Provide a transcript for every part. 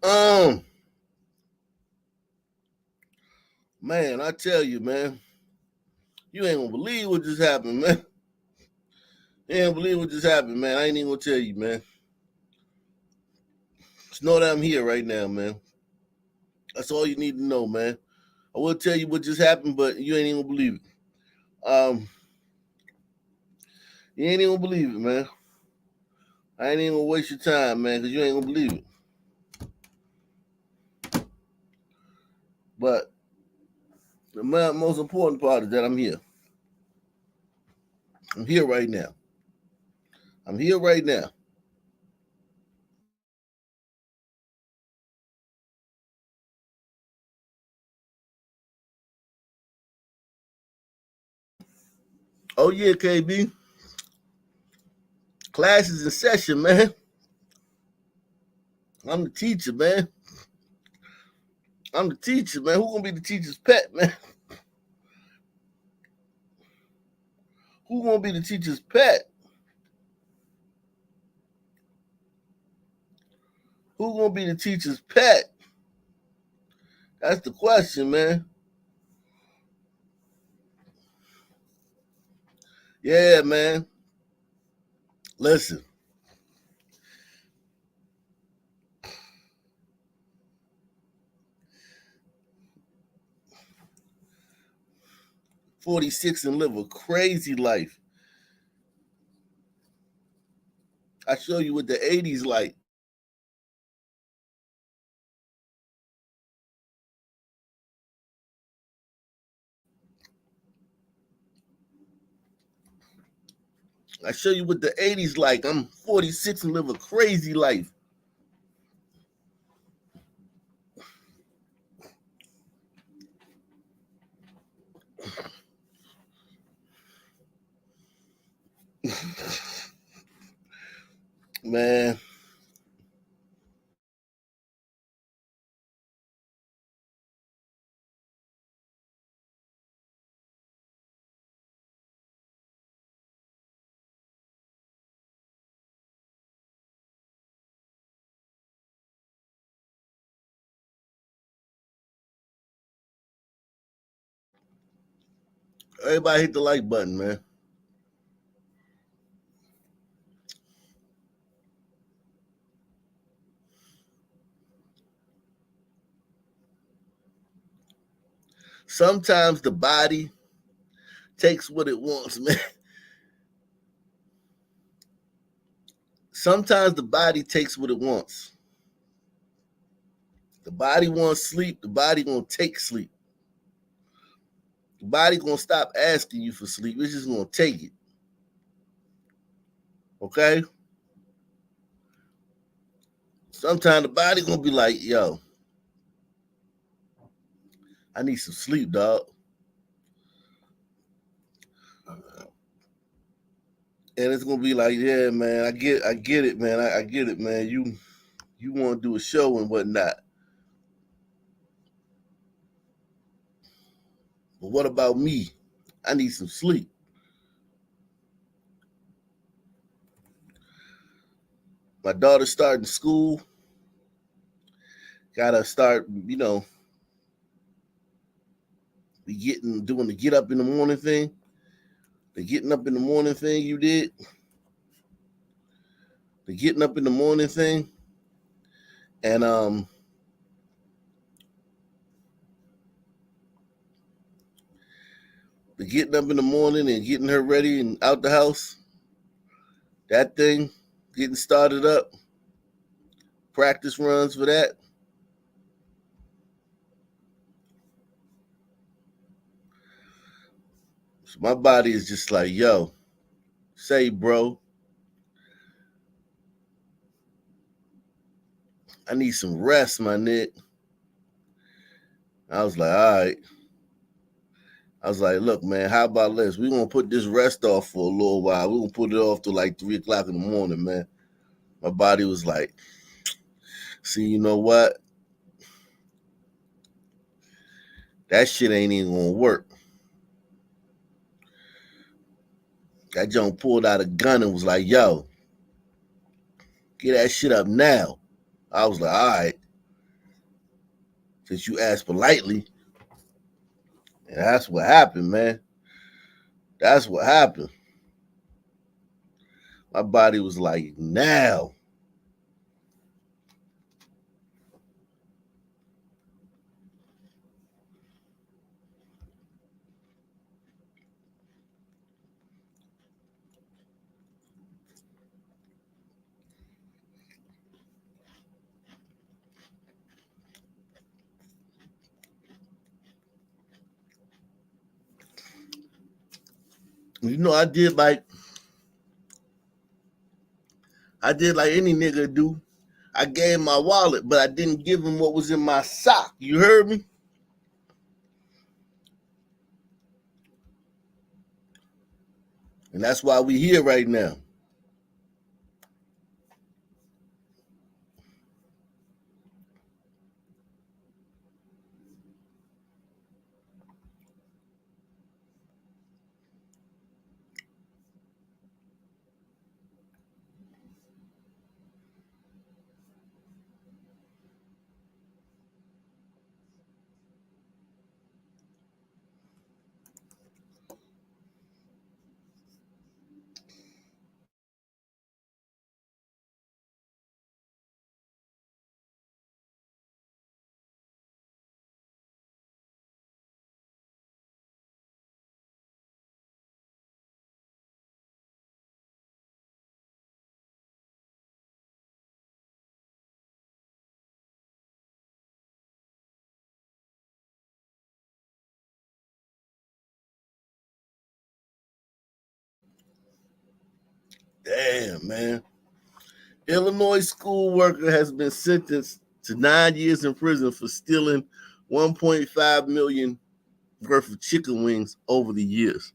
Um, man, I tell you, man, you ain't gonna believe what just happened, man. You ain't gonna believe what just happened, man. I ain't even gonna tell you, man. Just know that I'm here right now, man. That's all you need to know, man. I will tell you what just happened, but you ain't even gonna believe it. You ain't even gonna believe it, man. I ain't even gonna waste your time, man, because you ain't gonna believe it. But the most important part is that I'm here. I'm here right now. I'm here right now. Oh yeah, KB. Class is in session, man. I'm the teacher, man. I'm the teacher, man. Who gonna be the teacher's pet, man? Who gonna be the teacher's pet? Who gonna be the teacher's pet? That's the question, man. Yeah, man. Listen, 46 and live a crazy life. I show you what the 80s like. I show you what the 80s like. I'm 46 and live a crazy life. Man, everybody hit the like button, man. Sometimes the body takes what it wants, man. Sometimes the body takes what it wants. The body wants sleep. The body gonna take sleep. The body gonna stop asking you for sleep. It's just gonna take it. Okay. Sometimes the body gonna be like, "Yo, I need some sleep, dog." And it's gonna be like, "Yeah, man, I get it, man. I get it, man. You want to do a show and whatnot, but what about me? I need some sleep." My daughter's starting school. Gotta start, be getting doing the get up in the morning thing. The getting up in the morning thing you did. The getting up in the morning thing. And the getting up in the morning and getting her ready and out the house. That thing, getting started up. Practice runs for that. So my body is just like, yo, say, bro, I need some rest, my Nick. I was like, all right. I was like, look, man, how about this? We're gonna put this rest off for a little while. We're gonna put it off to like 3 o'clock in the morning, man. My body was like, see, you know what? That shit ain't even gonna work. That junk pulled out a gun and was like, yo, get that shit up now. I was like, all right. since you asked politely. And that's what happened, man. That's what happened. My body was like, now. You know, I did like any nigga do. I gave him my wallet, but I didn't give him what was in my sock. You heard me? And that's why we here right now. Damn, man. Illinois school worker has been sentenced to 9 years in prison for stealing 1.5 million worth of chicken wings over the years.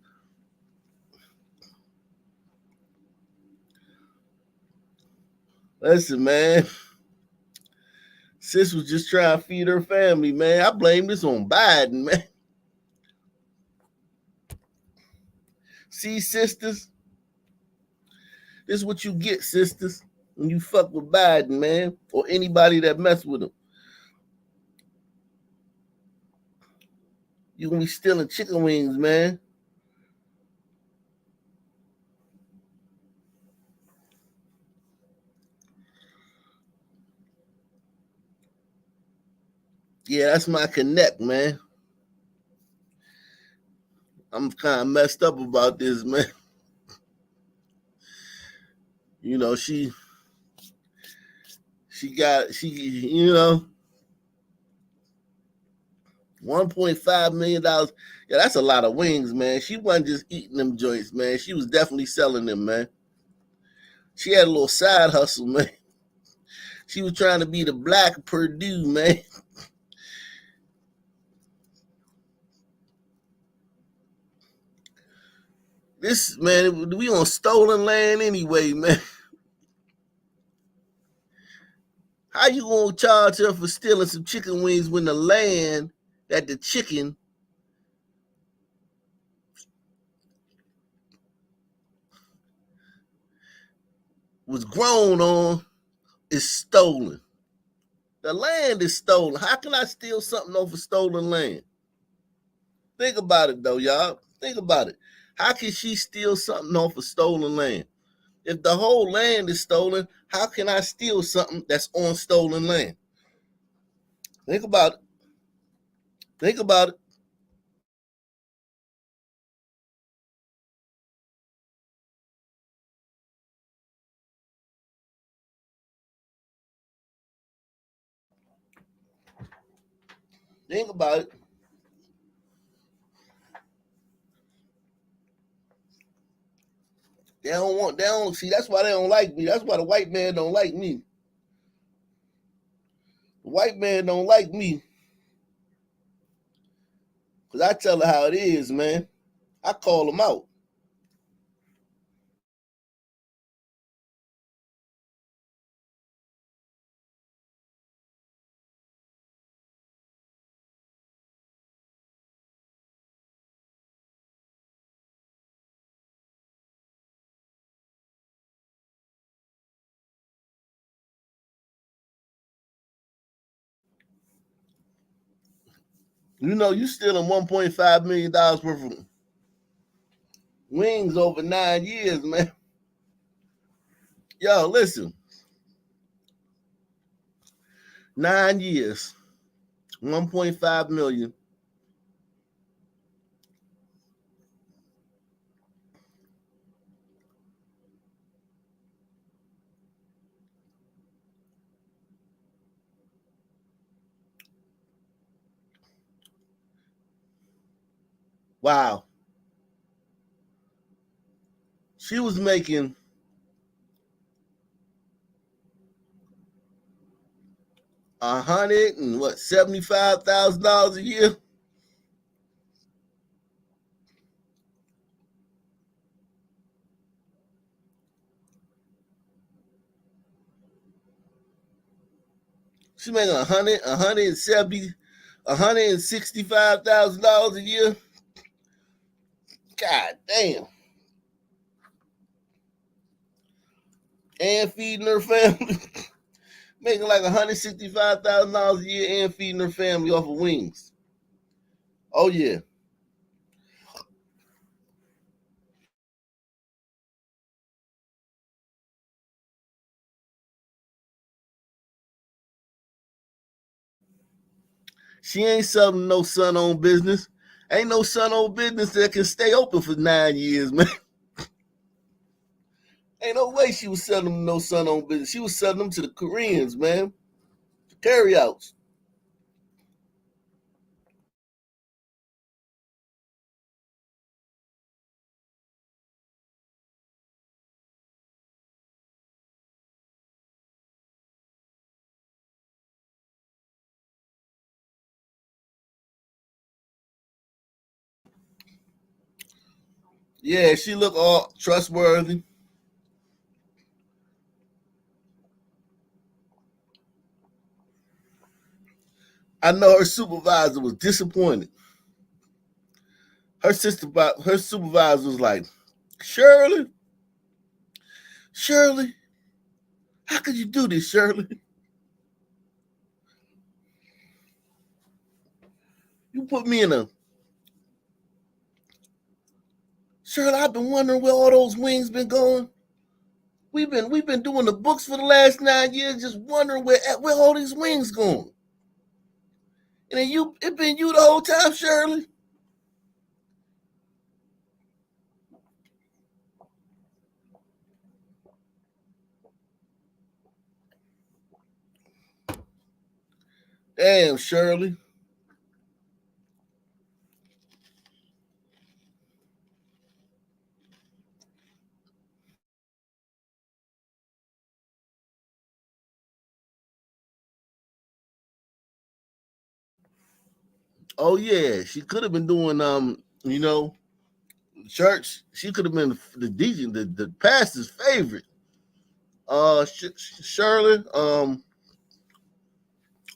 Listen, man. Sis was just trying to feed her family, man. I blame this on Biden, man. See, sisters, this is what you get, sisters, when you fuck with Biden, man, or anybody that mess with him. You gonna be stealing chicken wings, man. Yeah, that's my connect, man. I'm kind of messed up about this, man. You know, she 1.5 million dollars. Yeah, that's a lot of wings, man. She wasn't just eating them joints, man. She was definitely selling them, man. She had a little side hustle, man. She was trying to be the black Purdue, man. This man, we on stolen land anyway, man. How you gonna charge her for stealing some chicken wings when the land that the chicken was grown on is stolen? The land is stolen. How can I steal something off of stolen land? Think about it though, y'all. Think about it. How can she steal something off of stolen land? If the whole land is stolen, how can I steal something that's on stolen land? Think about it. Think about it. Think about it. They don't see, that's why they don't like me. That's why the white man don't like me. The white man don't like me because I tell her how it is, man. I call them out. You know, you stealing $1.5 million worth of wings over 9 years, man. Yo, listen, 9 years, 1.5 million. Wow. She was making $175,000 a year. She making 165,000 a year. God damn. And feeding her family. Making like $165,000 a year and feeding her family off of wings. Oh yeah. She ain't selling no son-owned business. Ain't no son-owned business that can stay open for 9 years, man. Ain't no way she was selling them no son-owned business. She was selling them to the Koreans, man. Carryouts. Yeah, she look all trustworthy. I know her supervisor was disappointed. Her supervisor was like, Shirley, Shirley, how could you do this, Shirley? You put me in a Shirley, I've been wondering where all those wings been going. We've been doing the books for the last 9 years, just wondering where all these wings going. And then it been you the whole time, Shirley. Damn, Shirley. Oh yeah, she could have been doing church. She could have been the deacon, the pastor's favorite. Shirley.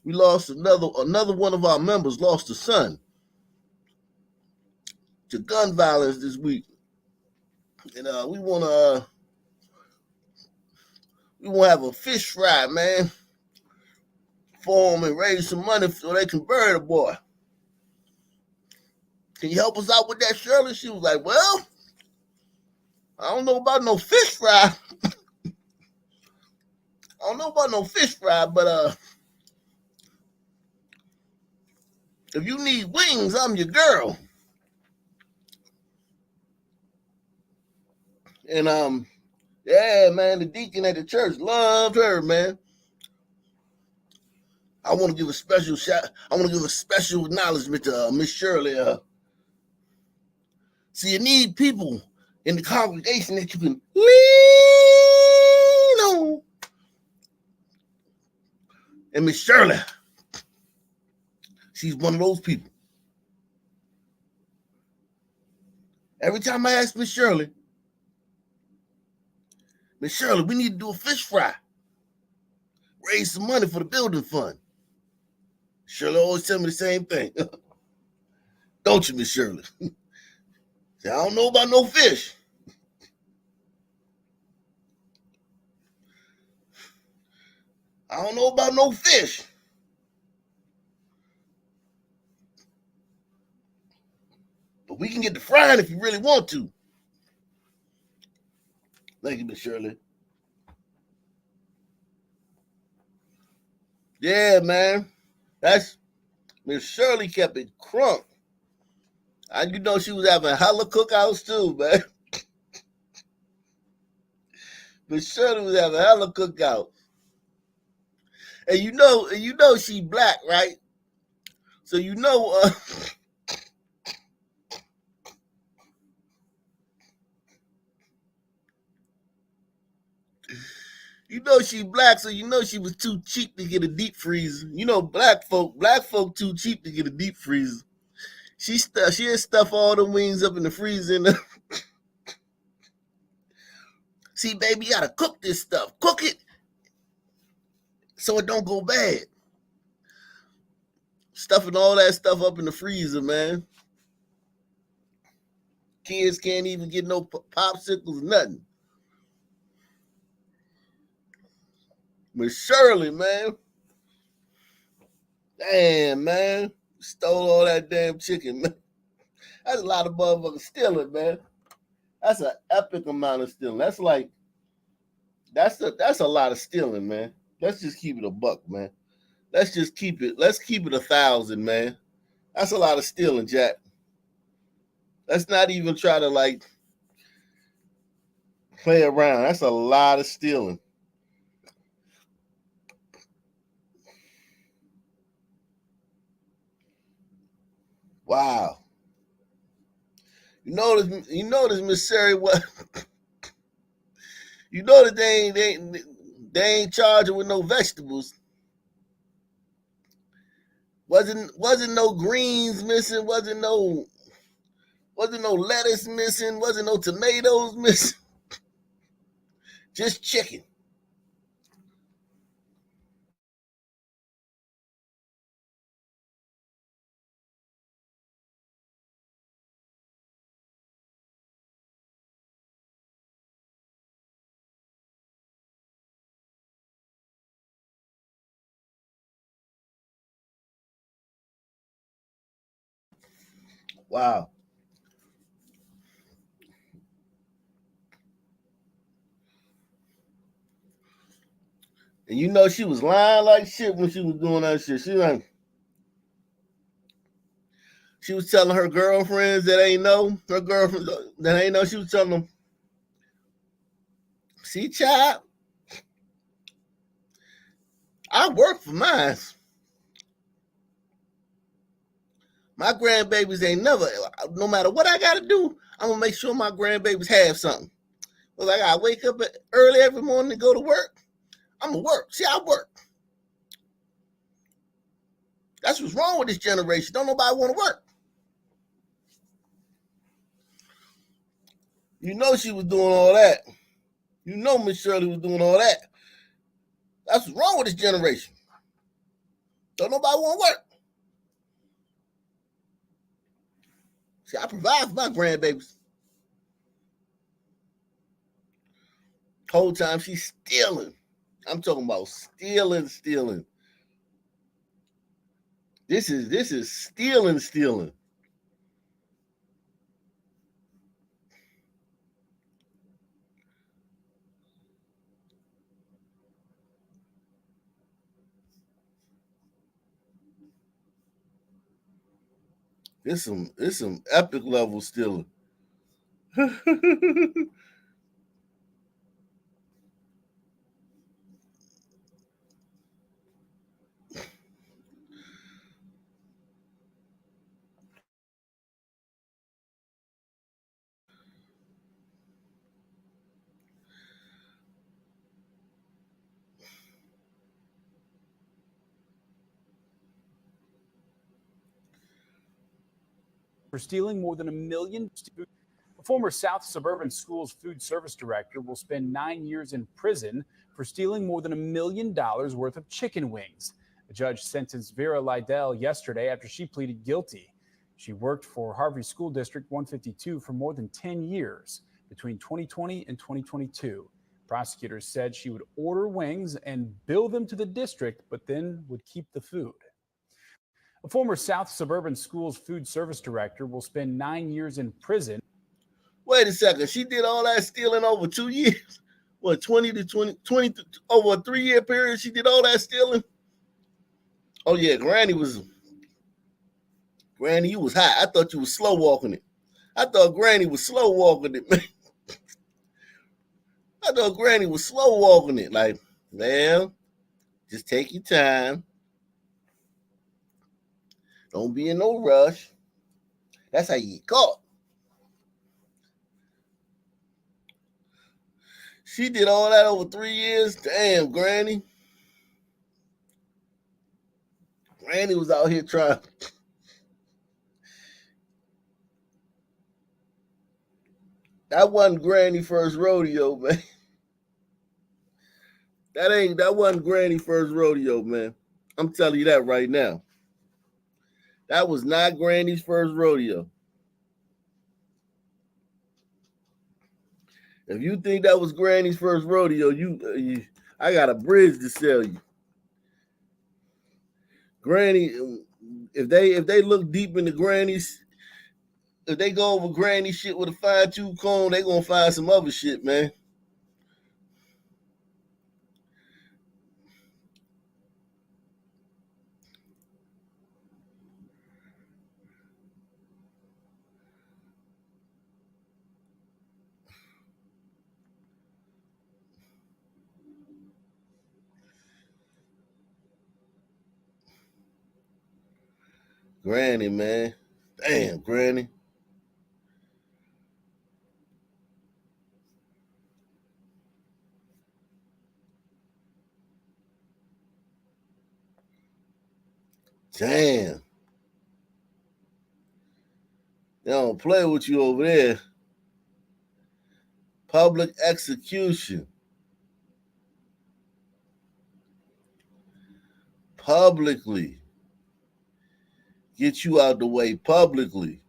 We lost another one of our members lost a son to gun violence this week, and we want to have a fish fry, man, for them and raise some money so they can bury the boy. Can you help us out with that, Shirley? She was like, well, I don't know about no fish fry. I don't know about no fish fry, but if you need wings, I'm your girl. And yeah, man, the deacon at the church loved her, man. I want to give a special shout. I want to give a special acknowledgement to Miss Shirley. So you need people in the congregation that you can lean on. And Miss Shirley, she's one of those people. Every time I ask Miss Shirley, we need to do a fish fry, raise some money for the building fund. Shirley always tell me the same thing. Don't you, Miss Shirley? Say, I don't know about no fish. I don't know about no fish. But we can get to frying if you really want to. Thank you, Miss Shirley. Yeah, man. That's Miss Shirley kept it crunk. And you know she was having hella cookouts too, man. Miss Shirley was having hella cookouts. And you know she black, right? So you know she black, so you know she was too cheap to get a deep freezer. You know, black folk too cheap to get a deep freezer. She had stuff all the wings up in the freezer. See, baby, you gotta cook this stuff. Cook it so it don't go bad. Stuffing all that stuff up in the freezer, man. Kids can't even get no popsicles, nothing. Miss Shirley, man. Damn, man. Stole all that damn chicken, man. That's a lot of motherfuckers stealing, man. That's an epic amount of stealing. That's a lot of stealing, man. Let's just keep it a buck, man. Let's keep it 1,000, man. That's a lot of stealing, Jack. Let's not even try to like play around. That's a lot of stealing. Wow. You notice, Miss Sherry, what? You know that they ain't charging with no vegetables. Wasn't no greens missing. Wasn't no lettuce missing. Wasn't no tomatoes missing. Just chicken. Wow. And you know she was lying like shit when she was doing that shit. She was telling her girlfriends that ain't know, she was telling them, see, child, I work for mine. My grandbabies ain't never, no matter what I gotta do, I'm gonna make sure my grandbabies have something. Well, I gotta wake up early every morning to go to work. I'm gonna work. See, I work. That's what's wrong with this generation. Don't nobody want to work. You know she was doing all that. You know Miss Shirley was doing all that. That's what's wrong with this generation. Don't nobody want to work. See, I provide for my grandbabies. Whole time she's stealing. I'm talking about stealing. This is stealing. It's some epic level stealing. For stealing more than $1 million. A former South Suburban Schools food service director will spend 9 years in prison for stealing more than $1 million worth of chicken wings. The judge sentenced Vera Lydell yesterday after she pleaded guilty. She worked for Harvey School District 152 for more than 10 years between 2020 and 2022. Prosecutors said she would order wings and bill them to the district, but then would keep the food. A former South Suburban Schools food service director will spend 9 years in prison. Wait a second. She did all that stealing over 2 years. What, 20 to 20 over a 3 year period? She did all that stealing? Oh, yeah. Granny, you was hot. I thought you was slow walking it. I thought Granny was slow walking it, man. I thought Granny was slow walking it. Like, well, just take your time. Don't be in no rush. That's how you get caught. She did all that over 3 years. Damn, Granny. Granny was out here trying. That wasn't Granny first rodeo, man. That wasn't Granny first rodeo, man. I'm telling you that right now. That was not Granny's first rodeo. If you think that was Granny's first rodeo, I got a bridge to sell you. Granny, if they look deep into Granny's, if they go over Granny shit with a fine-tooth comb, they gonna find some other shit, man. Granny, man. Damn, Granny. Damn. They don't play with you over there. Public execution. Publicly. Get you out the way publicly.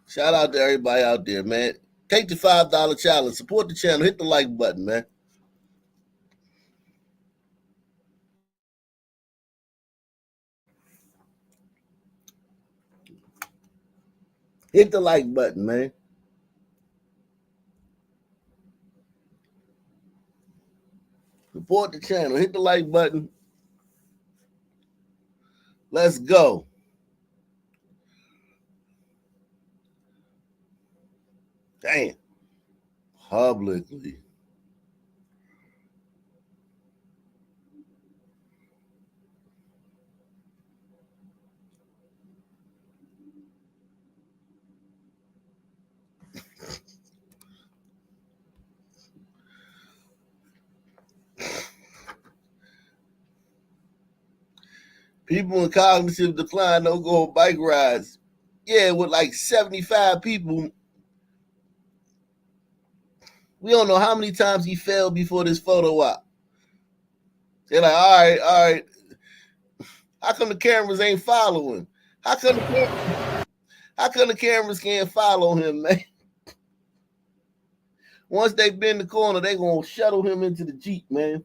Shout out to everybody out there, man. Take the $5 challenge. Support the channel. Hit the like button, man. Hit the like button, man. Support the channel. Hit the like button. Let's go. Damn. Publicly. People in cognitive decline don't go on bike rides. Yeah, with like 75 people. We don't know how many times he fell before this photo op. They're like, all right. How come the cameras ain't following? How come the cameras can't follow him, man? Once they bend the corner, they gonna shuttle him into the Jeep, man.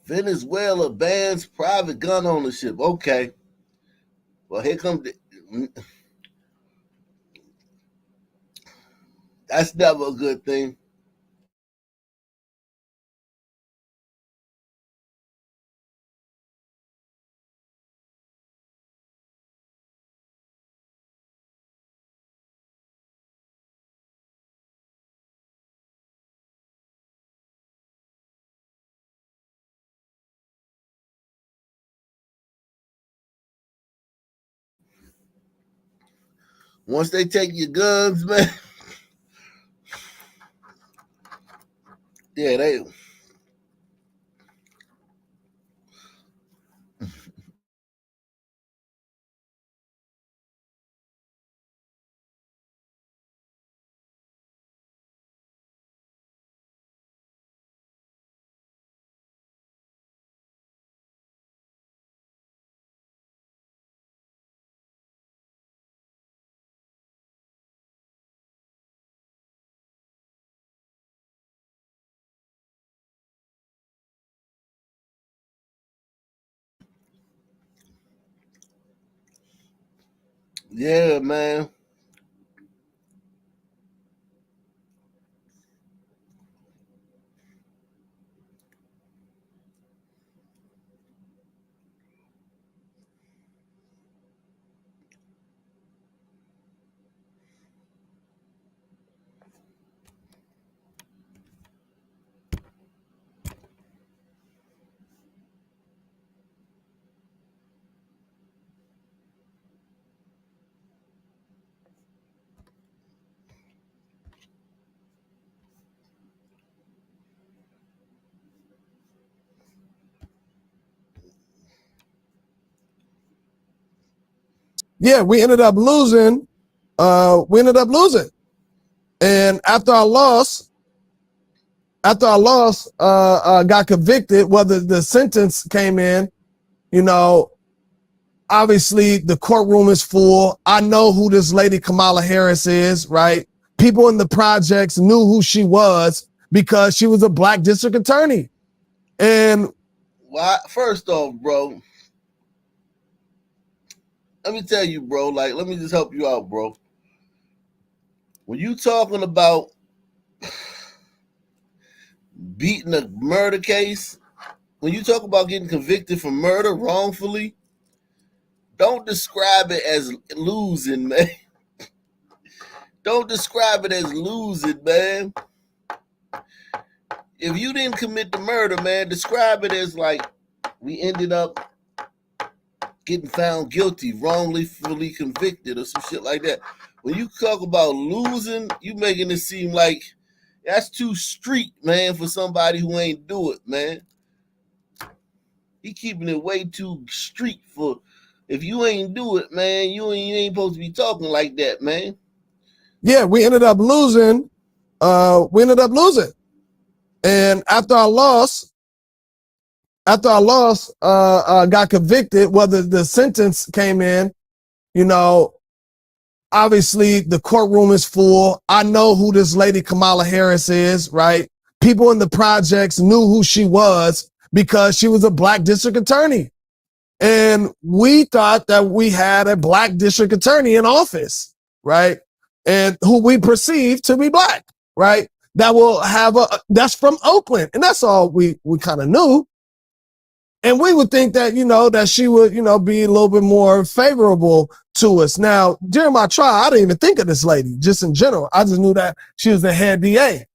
Venezuela bans private gun ownership. Okay. Well, here comes that's never a good thing. Once they take your guns, man. Yeah, they Yeah, man. Yeah, we ended up losing. And got convicted, whether the sentence came in, you know, obviously the courtroom is full. I know who this lady Kamala Harris is, right? People in the projects knew who she was because she was a black district attorney. And Why? First off, bro, let me tell you, bro. Like, let me just help you out, bro. When you talking about beating a murder case, when you talk about getting convicted for murder wrongfully, don't describe it as losing, man. Don't describe it as losing, man. If you didn't commit the murder, man, describe it as like we ended up getting found guilty, wrongly fully convicted, or some shit like that. When you talk about losing, you making it seem like that's too street, man, for somebody who ain't do it, man. He keeping it way too street for if you ain't do it, man, you ain't supposed to be talking like that, man. yeah, we ended up losing. And got convicted, whether the sentence came in, you know, obviously the courtroom is full. I know who this lady Kamala Harris is, right? People in the projects knew who she was because she was a black district attorney. And we thought that we had a black district attorney in office, right? And who we perceived to be black, right? That's from Oakland. And that's all we kind of knew. And we would think that, that she would, be a little bit more favorable to us. Now, during my trial, I didn't even think of this lady, just in general. I just knew that she was the head DA.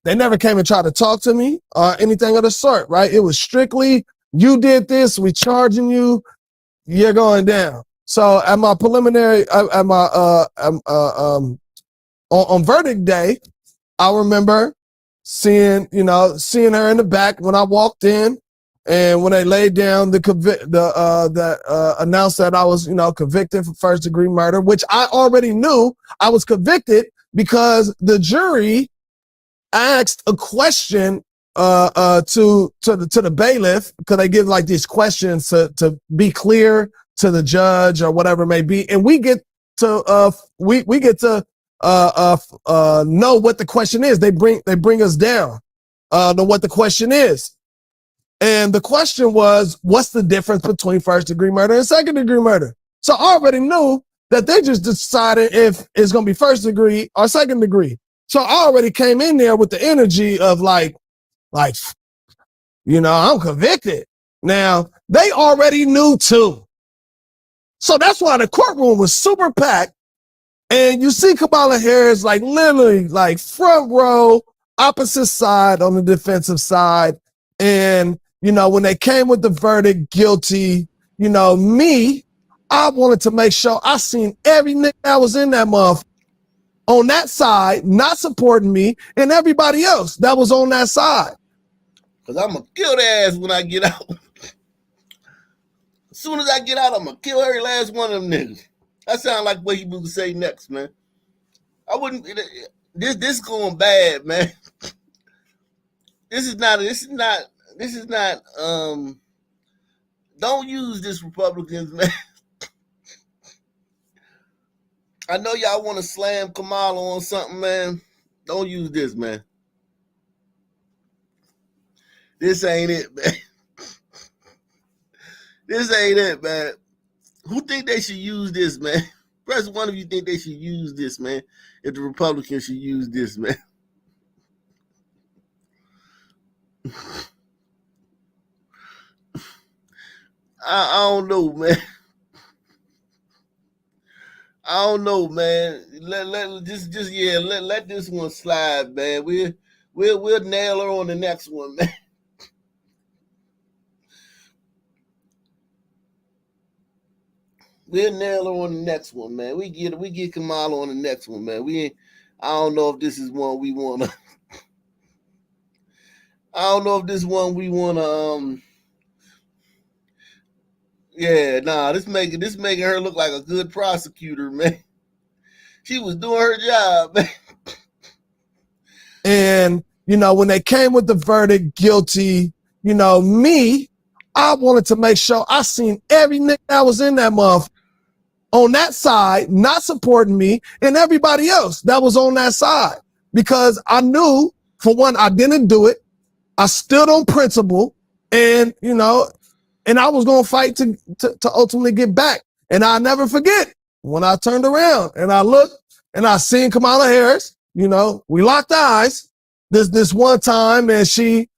They never came and tried to talk to me or anything of the sort, right? It was strictly, you did this, we charging you, you're going down. So at my preliminary, on verdict day, I remember seeing her in the back when I walked in, and when they laid down announced that I was, convicted for first degree murder, which I already knew I was convicted because the jury asked a question to the bailiff, because they give like these questions to be clear to the judge or whatever it may be, and we get to know what the question is. They bring us down to what the question is. And the question was, what's the difference between first degree murder and second degree murder? So I already knew that they just decided if it's going to be first degree or second degree. So I already came in there with the energy of like, I'm convicted. Now, they already knew too. So that's why the courtroom was super packed. And you see Kamala Harris like literally like front row, opposite side on the defensive side. And, when they came with the verdict, guilty, me, I wanted to make sure I seen every nigga that was in that motherfucker on that side, not supporting me, and everybody else that was on that side. Cause I'm gonna kill their ass when I get out. As soon as I get out, I'm gonna kill every last one of them niggas. That sounds like what he would say next, man. I wouldn't. This going bad, man. This is not. This is not. This is not. Don't use this, Republicans, man. I know y'all want to slam Kamala on something, man. Don't use this, man. This ain't it, man. This ain't it, man. Who think they should use this, man? Press one if you think they should use this, man. If the Republicans should use this, man. I don't know, man. I don't know, man. Let this one slide, man. We'll nail her on the next one, man. We'll nail her on the next one, man. We get Kamala on the next one, man. I don't know if this is one we wanna. I don't know if this one we wanna. Yeah, nah. This making her look like a good prosecutor, man. She was doing her job, man. And, when they came with the verdict guilty, I wanted to make sure I seen every nigga that was in that month on that side, not supporting me, and everybody else that was on that side. Because I knew, for one, I didn't do it. I stood on principle, and, and I was going to fight to ultimately get back. And I'll never forget when I turned around and I looked and I seen Kamala Harris, we locked eyes this one time, and she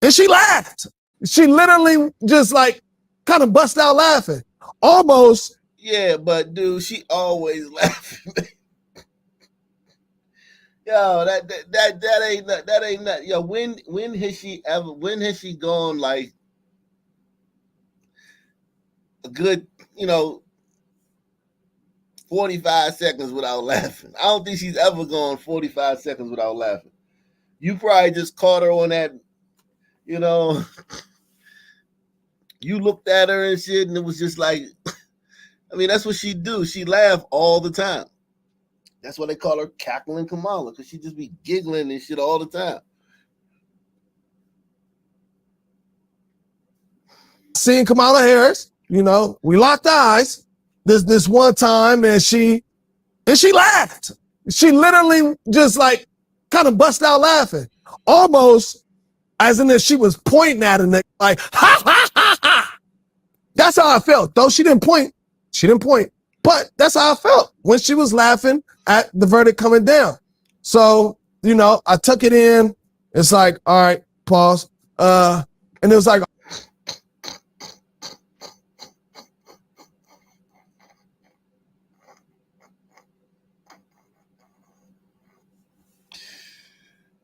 laughed. She literally just like kind of bust out laughing. Almost. Yeah, but dude, she always laughing. Yo, that ain't nothing. Yo, when has she gone like a good, 45 seconds without laughing? I don't think she's ever gone 45 seconds without laughing. You probably just caught her on that, you looked at her and shit, and it was just like, I mean, that's what she do. She laugh all the time. That's why they call her Cackling Kamala, because she just be giggling and shit all the time. Seeing Kamala Harris, we locked eyes this one time, and she laughed. She literally just like kind of bust out laughing, almost as in if she was pointing at a nigga, like, ha, ha, ha, ha. That's how I felt. Though she didn't point, but that's how I felt when she was laughing at the verdict coming down. So, I took it in. It's like, all right, pause. And it was like,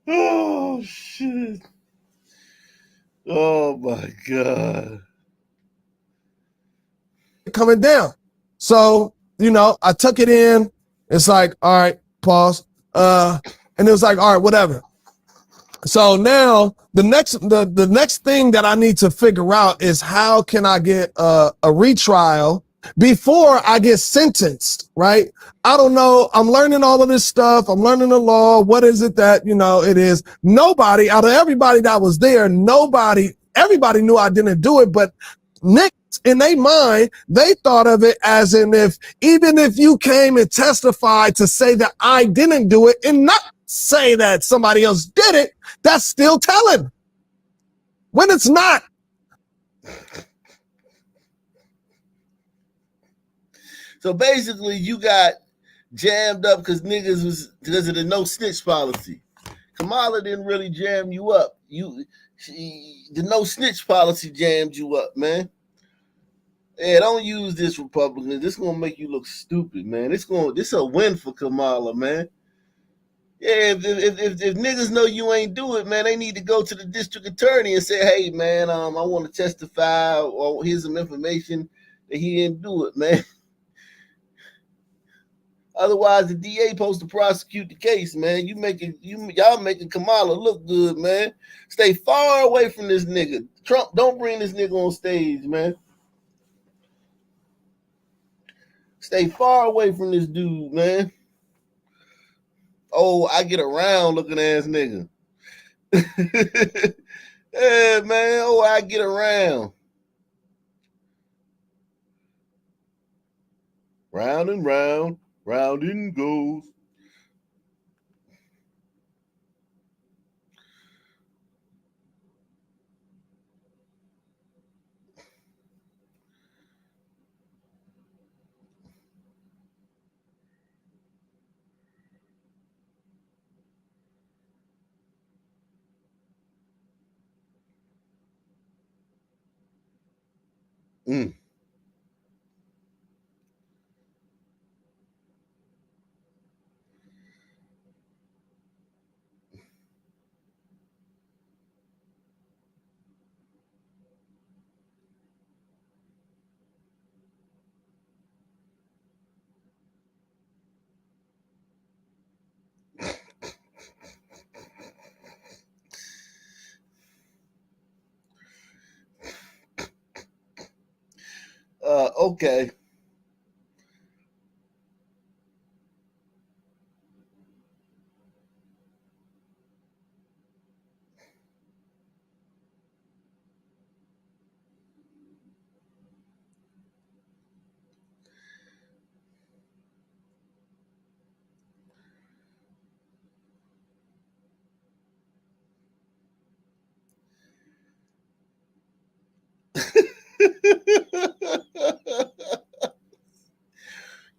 oh, shit. Oh, my God. Coming down. So, I took it in. It's like, all right, pause. And it was like, all right, whatever. So now the next thing that I need to figure out is how can I get a retrial before I get sentenced, right? I don't know. I'm learning all of this stuff. I'm learning the law. What is it that, it is? Nobody, out of everybody that was there, everybody knew I didn't do it, but niggas in their mind, they thought of it as in even if you came and testified to say that I didn't do it and not say that somebody else did it, that's still telling. When it's not. So basically, you got jammed up because of the no snitch policy. Kamala didn't really jam you up. The no snitch policy jammed you up, man. Yeah, don't use this, Republican. This gonna make you look stupid, man. This a win for Kamala, man. Yeah, if niggas know you ain't do it, man, they need to go to the district attorney and say, hey, man, I want to testify, or here's some information that he didn't do it, man. Otherwise, the DA supposed to prosecute the case, man. Y'all making Kamala look good, man. Stay far away from this nigga. Trump, don't bring this nigga on stage, man. Stay far away from this dude, man. Oh, I get around looking ass nigga. Yeah, man. Oh, I get around. Round and round, round and goes. Mm. Okay.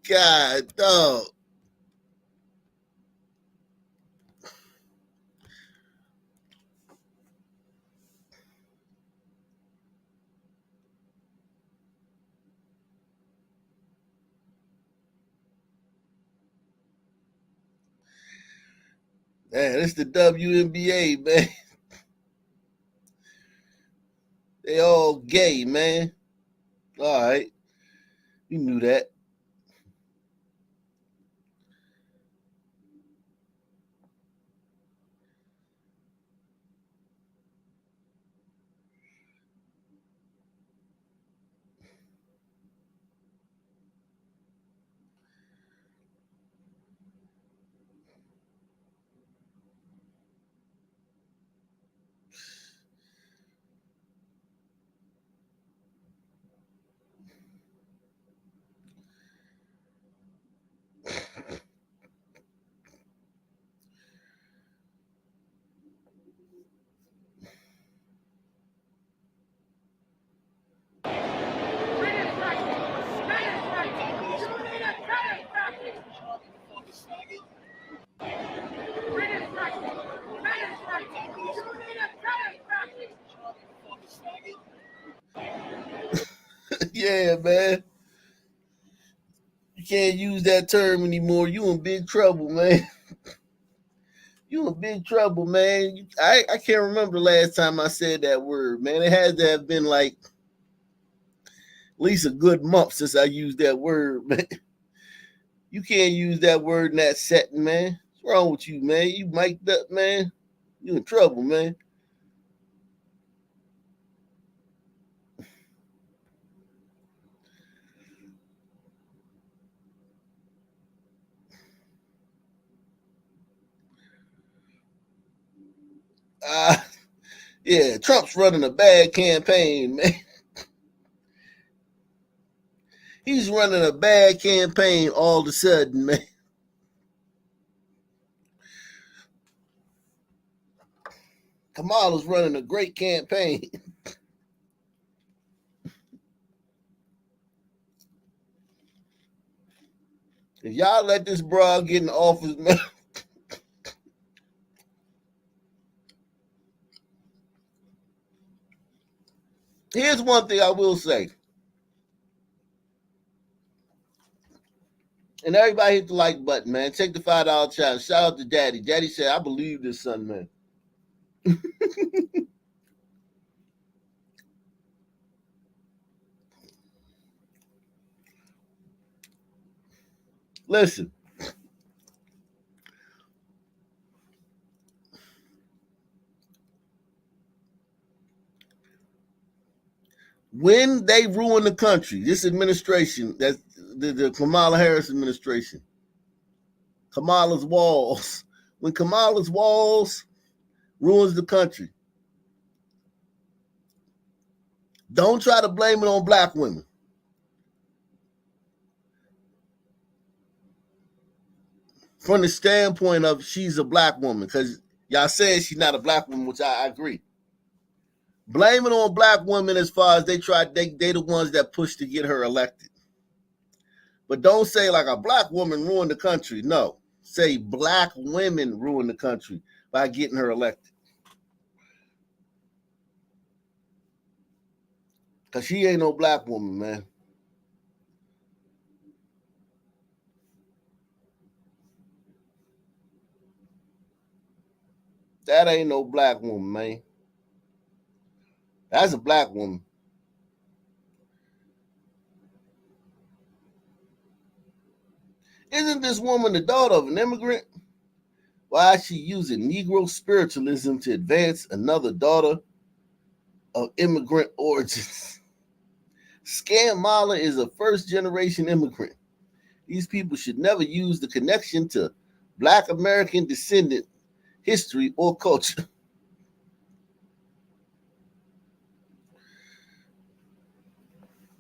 God, dog. Man, it's the WNBA, man. They all gay, man. All right. You knew that. Yeah, man. You can't use that term anymore. You in big trouble, man. You in big trouble, man. I can't remember the last time I said that word, man. It has to have been like at least a good month since I used that word, man. You can't use that word in that setting, man. What's wrong with you, man? You mic'd up, man. You in trouble, man. Uh, yeah, Trump's running a bad campaign, man. He's running a bad campaign all of a sudden, man. Kamala's running a great campaign. If y'all let this broad get in office, man. Here's one thing I will say. And everybody hit the like button, man. Take the $5 challenge. Shout out to Daddy. Daddy said, I believe this son, man. Listen. When they ruin the country, this administration, that's the Kamala Harris administration, Kamala's walls. When Kamala's walls ruins the country, don't try to blame it on black women. From the standpoint of she's a black woman, because y'all saying she's not a black woman, which I agree. Blame it on black women as far as they the ones that pushed to get her elected. But don't say like a black woman ruined the country. No. Say black women ruined the country by getting her elected. Cause she ain't no black woman, man. That ain't no black woman, man. That's a black woman. Isn't this woman the daughter of an immigrant? Why is she using Negro spiritualism to advance another daughter of immigrant origins? Scam Mala is a first generation immigrant. These people should never use the connection to black American descendant history or culture.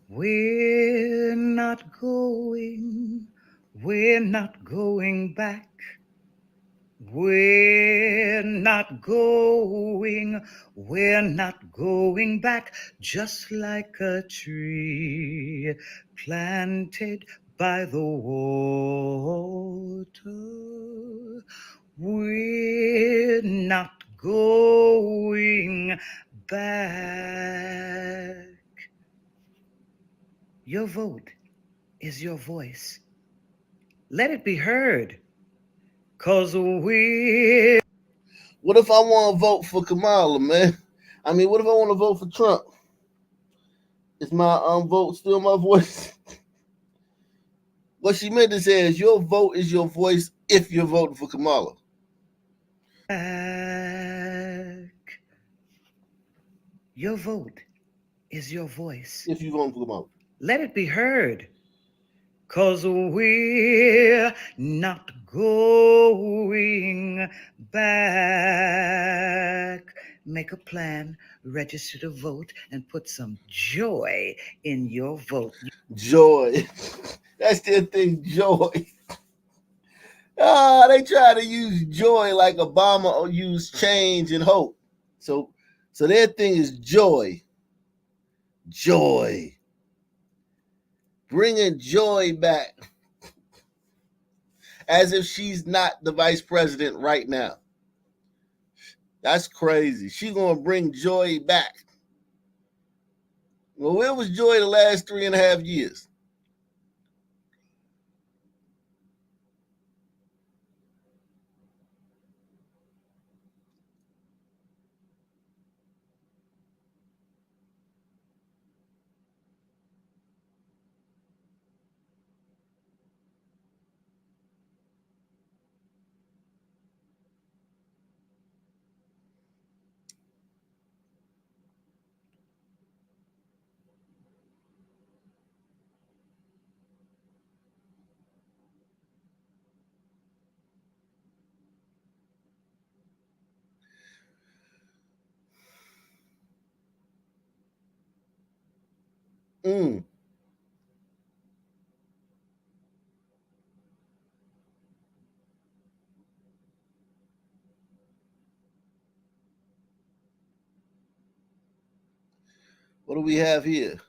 We're not going back. We're not going back, just like a tree planted by the water. We're not going back. Your vote is your voice. Let it be heard, 'cause we're... What if I want to vote for Kamala, man? I mean, what if I want to vote for Trump? Is my vote still my voice? What she meant to say is your vote is your voice if you're voting for Kamala. Your vote is your voice. If you're voting for Kamala. Let it be heard, 'cause we're not going back. Make a plan, register to vote, and put some joy in your vote. Joy. That's their thing, joy. They try to use joy like Obama or use change and hope. So their thing is joy. Joy. Bringing joy back. As if she's not the vice president right now. That's crazy. She's going to bring joy back. Well, where was joy the last 3.5 years? Mm. What do we have here?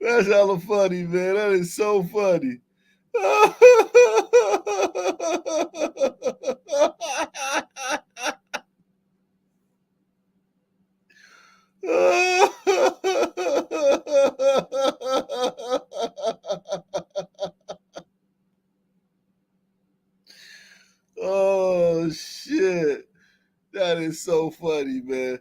That's hella funny, man. That is so funny. Oh shit. That is so funny, man.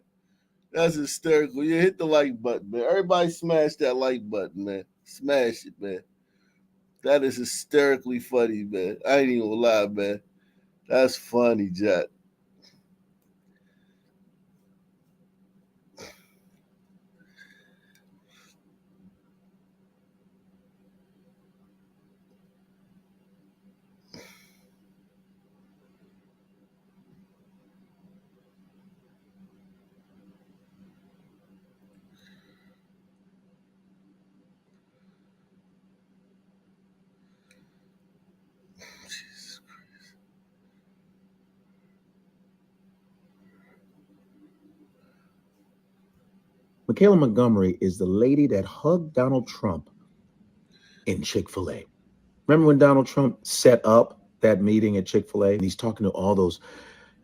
That's hysterical. Yeah, hit the like button, man. Everybody smash that like button, man. Smash it, man. That is hysterically funny, man. I ain't even gonna lie, man. That's funny, Jack. Michaela Montgomery is the lady that hugged Donald Trump in Chick-fil-A. Remember when Donald Trump set up that meeting at Chick-fil-A and he's talking to all those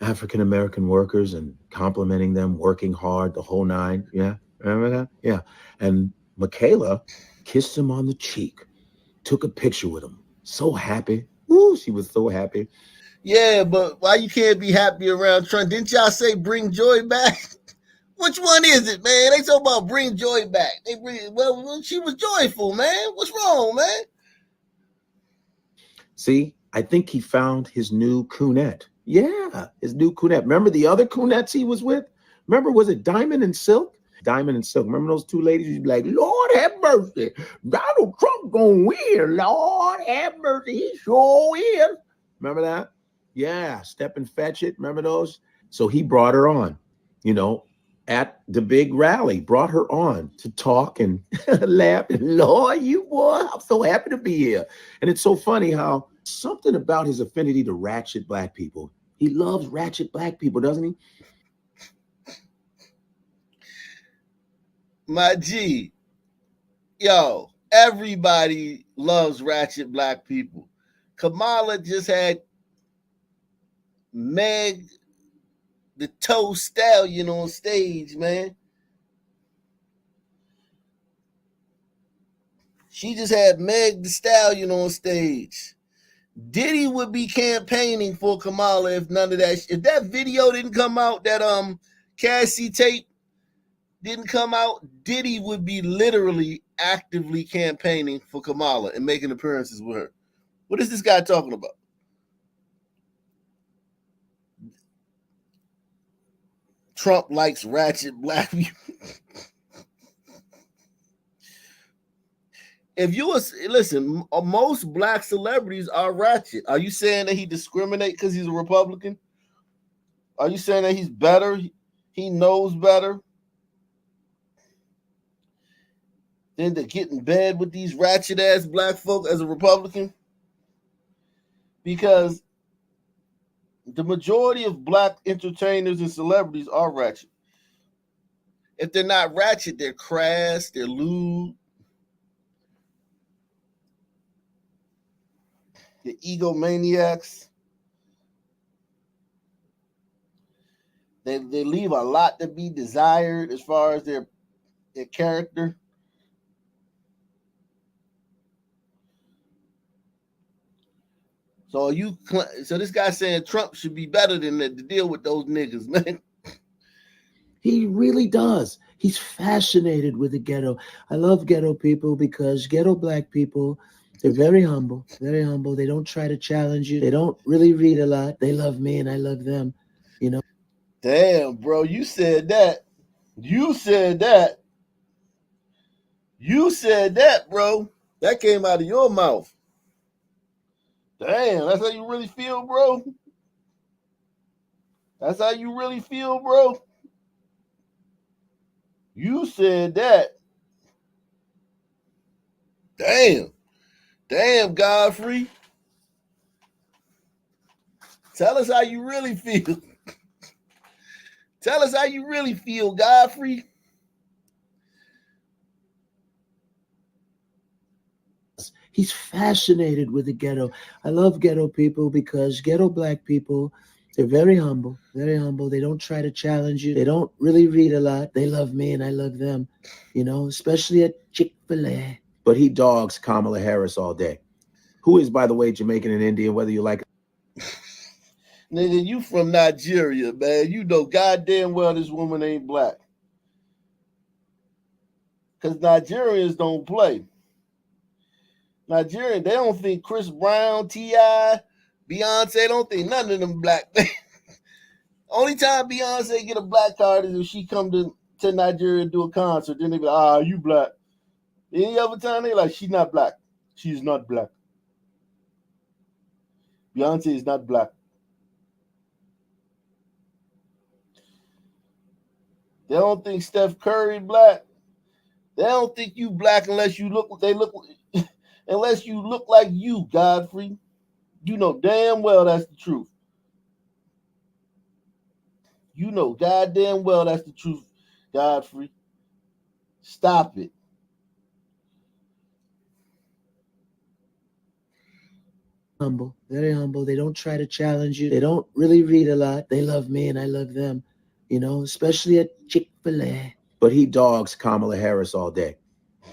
African-American workers and complimenting them, working hard, the whole nine? Yeah, remember that? Yeah. And Michaela kissed him on the cheek, took a picture with him. So happy. Ooh, she was so happy. Yeah, but why you can't be happy around Trump? Didn't y'all say bring joy back? Which one is it, man? They talk about bring joy back. Well, she was joyful, man. What's wrong, man? See, I think he found his new coonette. Yeah, his new coonette. Remember the other coonettes he was with? Remember, was it Diamond and Silk? Diamond and Silk. Remember those two ladies? You'd be like, Lord have mercy. Donald Trump gonna win. Lord have mercy. He sure is. Remember that? Yeah, Step and Fetch It. Remember those? So he brought her on, at the big rally, brought her on to talk and laugh. And Lord, you boy, I'm so happy to be here. And it's so funny how something about his affinity to ratchet black people. He loves ratchet black people, doesn't he? My G, yo, everybody loves ratchet black people. Kamala just had Meg the Toe Stallion on stage, man. She just had Meg the Stallion on stage. Diddy would be campaigning for Kamala if none of that. If that video didn't come out, that Cassie tape didn't come out, Diddy would be literally actively campaigning for Kamala and making appearances with her. What is this guy talking about? Trump likes ratchet black people. If you listen, most black celebrities are ratchet. Are you saying that he discriminates because he's a Republican? Are you saying that he's better? He knows better than to get in bed with these ratchet ass black folk as a Republican? Because the majority of black entertainers and celebrities are ratchet. If they're not ratchet, they're crass, they're lewd, they're egomaniacs. They leave a lot to be desired as far as their character. So this guy saying Trump should be better than that to deal with those niggas, man. He really does. He's fascinated with the ghetto. I love ghetto people because ghetto black people, they're very humble, very humble. They don't try to challenge you. They don't really read a lot. They love me and I love them, Damn, bro, you said that. You said that. You said that, bro. That came out of your mouth. Damn, that's how you really feel, bro? That's how you really feel, bro? You said that. Damn. Damn, Godfrey. Tell us how you really feel. Tell us how you really feel, Godfrey. He's fascinated with the ghetto. I love ghetto people because ghetto black people, they're very humble, very humble. They don't try to challenge you. They don't really read a lot. They love me and I love them, especially at Chick-fil-A. But he dogs Kamala Harris all day, who is, by the way, Jamaican and Indian, whether you like it. Nigga, you from Nigeria, man. You know goddamn well this woman ain't black. Because Nigerians don't play. Nigerian, they don't think Chris Brown, T.I., Beyonce, don't think none of them black. Only time Beyonce get a black card is if she come to Nigeria and do a concert. Then they be like, you black. Any other time they like, she's not black. She's not black. Beyonce is not black. They don't think Steph Curry black. They don't think you black unless you look unless you look like you, Godfrey. You know damn well that's the truth. You know goddamn well that's the truth, Godfrey. Stop it. Humble, very humble. They don't try to challenge you. They don't really read a lot. They love me and I love them, you know, especially at Chick-fil-A. But he dogs Kamala Harris all day.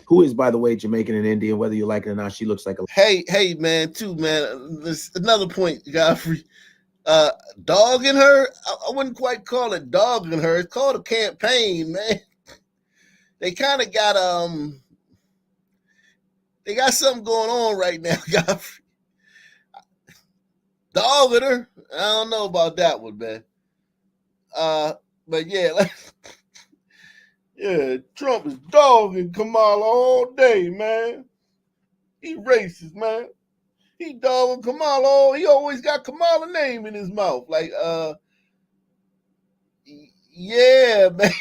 Who is, by the way, Jamaican and Indian, whether you like it or not. She looks like a... Hey, man, too, man. There's another point, Godfrey. Dogging her, I wouldn't quite call it dogging her. It's called a campaign, man. They kind of got they got something going on right now, Godfrey. Dogging her, I don't know about that one, man. But yeah, yeah, Trump is dogging Kamala all day, man. He racist, man. He dogging Kamala. He always got Kamala name in his mouth. Like, yeah, man.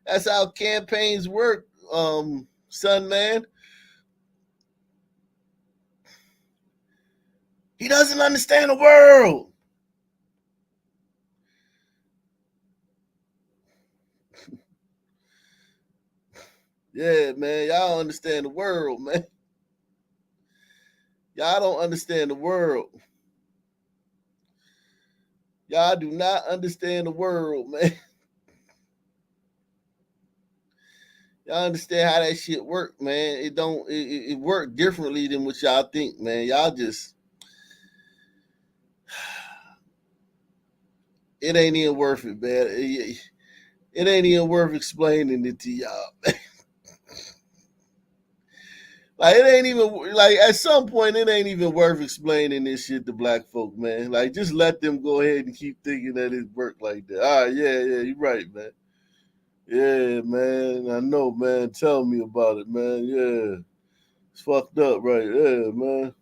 That's how campaigns work, son, man. He doesn't understand the world. Yeah, man. Y'all understand the world, man. Y'all don't understand the world. Y'all do not understand the world, man. Y'all understand how that shit work, man. It work differently than what y'all think, man. Y'all just, it ain't even worth it, man. It ain't even worth explaining it to y'all, man. Like, it ain't even, like, at some point, it ain't even worth explaining this shit to black folk, man. Like, just let them go ahead and keep thinking that it worked like that. All right, yeah, you're right, man. Yeah, man, I know, man. Tell me about it, man. Yeah. It's fucked up, right? Yeah, man.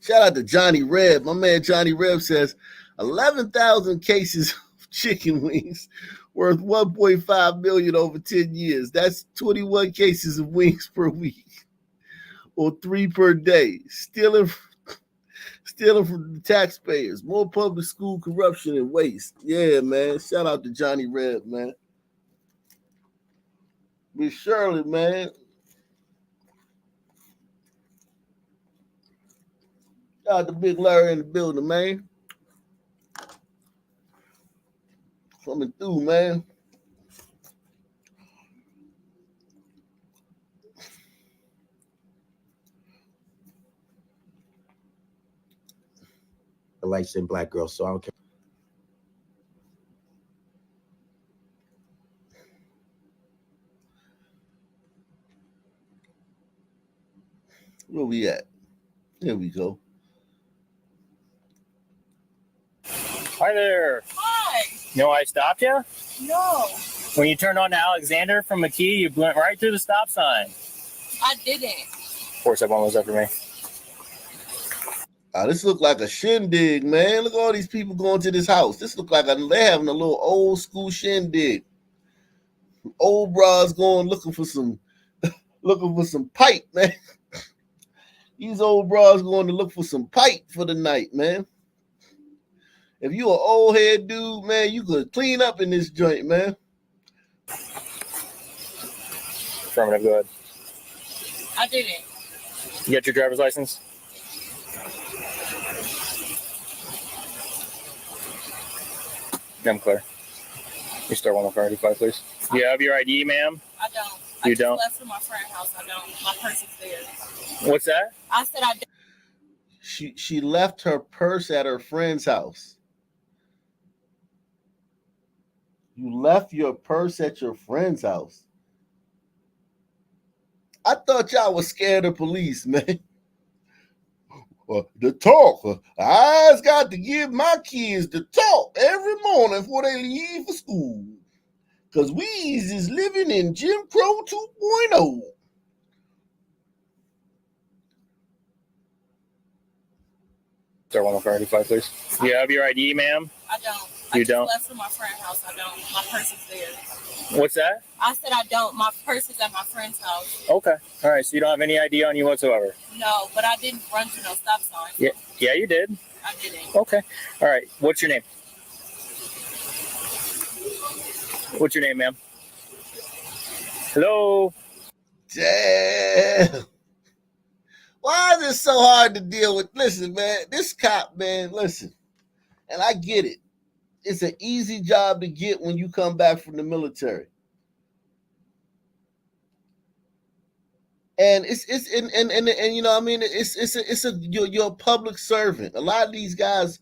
Shout out to Johnny Reb. My man Johnny Reb says 11,000 cases of chicken wings worth $1.5 million over 10 years. That's 21 cases of wings per week, or 3 per day. Stealing from the taxpayers. More public school corruption and waste. Yeah, man. Shout out to Johnny Reb, man. Miss Shirley, man. Shout out to Big Larry in the building, man. Coming through, man. A light-skinned black girl, so I don't care. Where we at? There we go. Hi there. Hi. You know why I stopped you? No, When you turned on to Alexander from McKee, you went right through the stop sign. I didn't. 471 was after me. This look like a shindig, man. Look at all these people going to this house. This look like they're having a little old school shindig. Old bras going looking for some pipe, man. These old bras going to look for some pipe for the night, man. If you an old head dude, man, you could clean up in this joint, man. Affirmative, go ahead. I didn't. You got your driver's license? I'm clear. You start 135, please. You have your ID, ma'am? I don't. You I just don't? left from my friend's house. I don't. My purse is there. What's that? I said I don't. She left her purse at her friend's house. You left your purse at your friend's house. I thought y'all was scared of police, man. The talk. I's got to give my kids the talk every morning before they leave for school. Because we's is living in Jim Crow 2.0. Start 135, please. You have your ID, ma'am? I don't. You I just don't? left from my friend's house. I don't. My purse is there. What's that? I said I don't. My purse is at my friend's house. Okay. All right, so you don't have any ID on you whatsoever? No, but I didn't run through no stop sign. Yeah, you did. I didn't. Okay. All right, what's your name? What's your name, ma'am? Hello? Damn. Why is it so hard to deal with? Listen, man, this cop, man, listen, and I get it. It's an easy job to get when you come back from the military. And it's you know, I mean, you're a public servant. A lot of these guys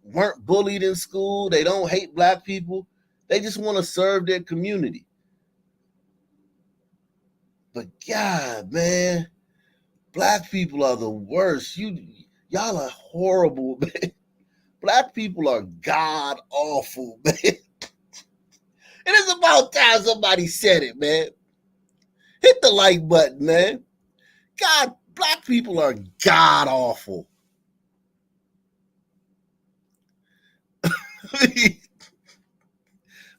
weren't bullied in school. They don't hate black people. They just want to serve their community. But God, man, black people are the worst. Y'all are horrible, man. Black people are god awful, man. And it's about time somebody said it, man. Hit the like button, man. God, black people are god awful.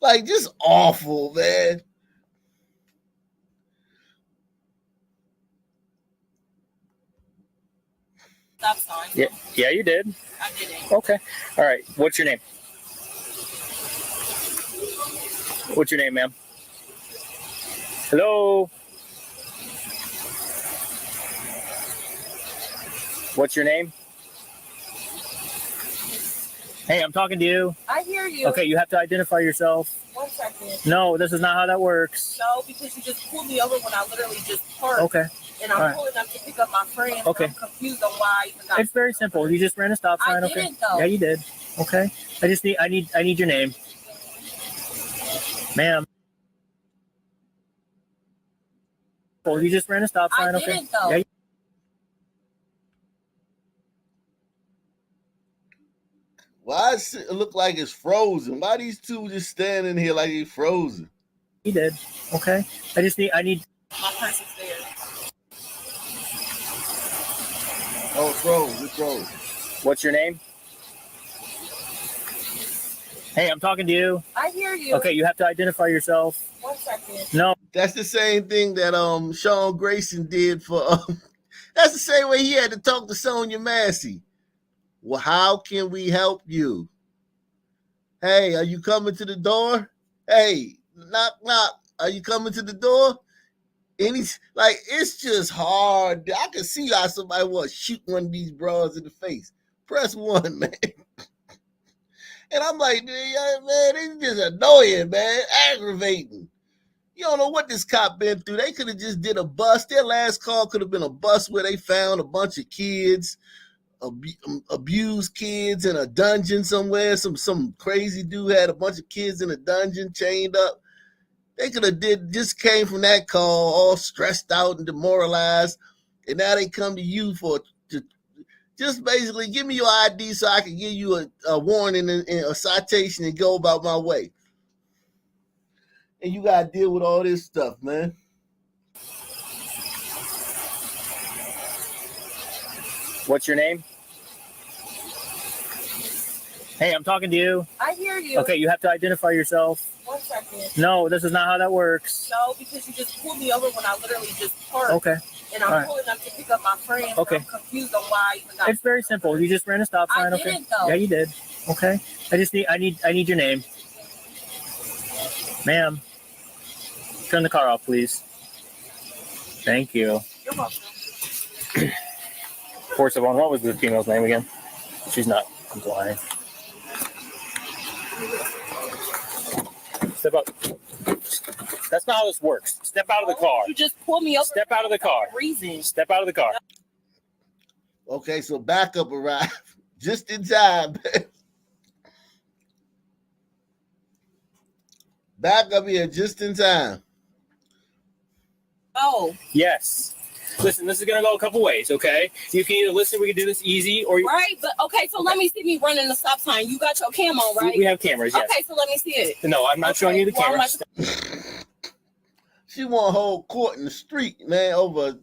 Like, just awful, man. Stop sign. Yeah, you did. I didn't. Okay. All right. What's your name? What's your name, ma'am? Hello? What's your name? Hey, I'm talking to you. I hear you. Okay, you have to identify yourself. 1 second. No, this is not how that works. No, because you just pulled me over when I literally just parked. Okay. And I'm All pulling up to pick up my friend. Okay. I'm confused on why I even got It's very simple. You just ran a stop sign. I Okay. didn't, though. Yeah, you did. Okay. I need your name, ma'am. Oh, you just ran a stop sign. I Okay. didn't, though. Yeah. Why does it look like it's frozen? Why these two just standing here like it's frozen? You did. Okay. I need. My purse is there. Oh, it's frozen. It's frozen. What's your name? Hey, I'm talking to you. I hear you. Okay, you have to identify yourself. 1 second. No. That's the same thing that Sean Grayson did for that's the same way he had to talk to Sonia Massey. Well, how can we help you? Hey, are you coming to the door? Hey, knock, knock. Are you coming to the door? It's just hard. I can see how somebody wants to shoot one of these bras in the face. Press 1, man. And I'm like, man, it's just annoying, man, aggravating. You don't know what this cop been through. They could have just did a bust. Their last call could have been a bust where they found a bunch of kids, abused kids in a dungeon somewhere. Some crazy dude had a bunch of kids in a dungeon chained up. They could have just came from that call all stressed out and demoralized, and now they come to you to just basically give me your ID so I can give you a warning and a citation and go about my way. And you gotta deal with all this stuff, man. What's your name? Hey, I'm talking to you. I hear you. Okay, you have to identify yourself. 1 second. No, this is not how that works. No, because you just pulled me over when I literally just parked. Okay. And I'm All right. pulling up to pick up my friend. Okay. I'm confused on why I even got It's very simple. You just ran a stop sign. I Okay. didn't, though. Yeah, you did. Okay. I need your name, ma'am. Turn the car off, please. Thank you. You're welcome. Force of on. What was the female's name again? She's not complying. Step up. That's not how this works. Step out of the car. You just pulled me over. Step out of the car. For no reason. Step out of the car. Okay, so backup arrived just in time. Backup here just in time. Oh. Yes. Listen, this is going to go a couple ways, okay? You can either listen, we can do this easy, or Right, but okay, so let me see me running the stop sign. You got your cam on, right? we have cameras, yes. Okay, so let me see it. No, I'm not showing you the Well, camera. She want to hold court in the street, man, over.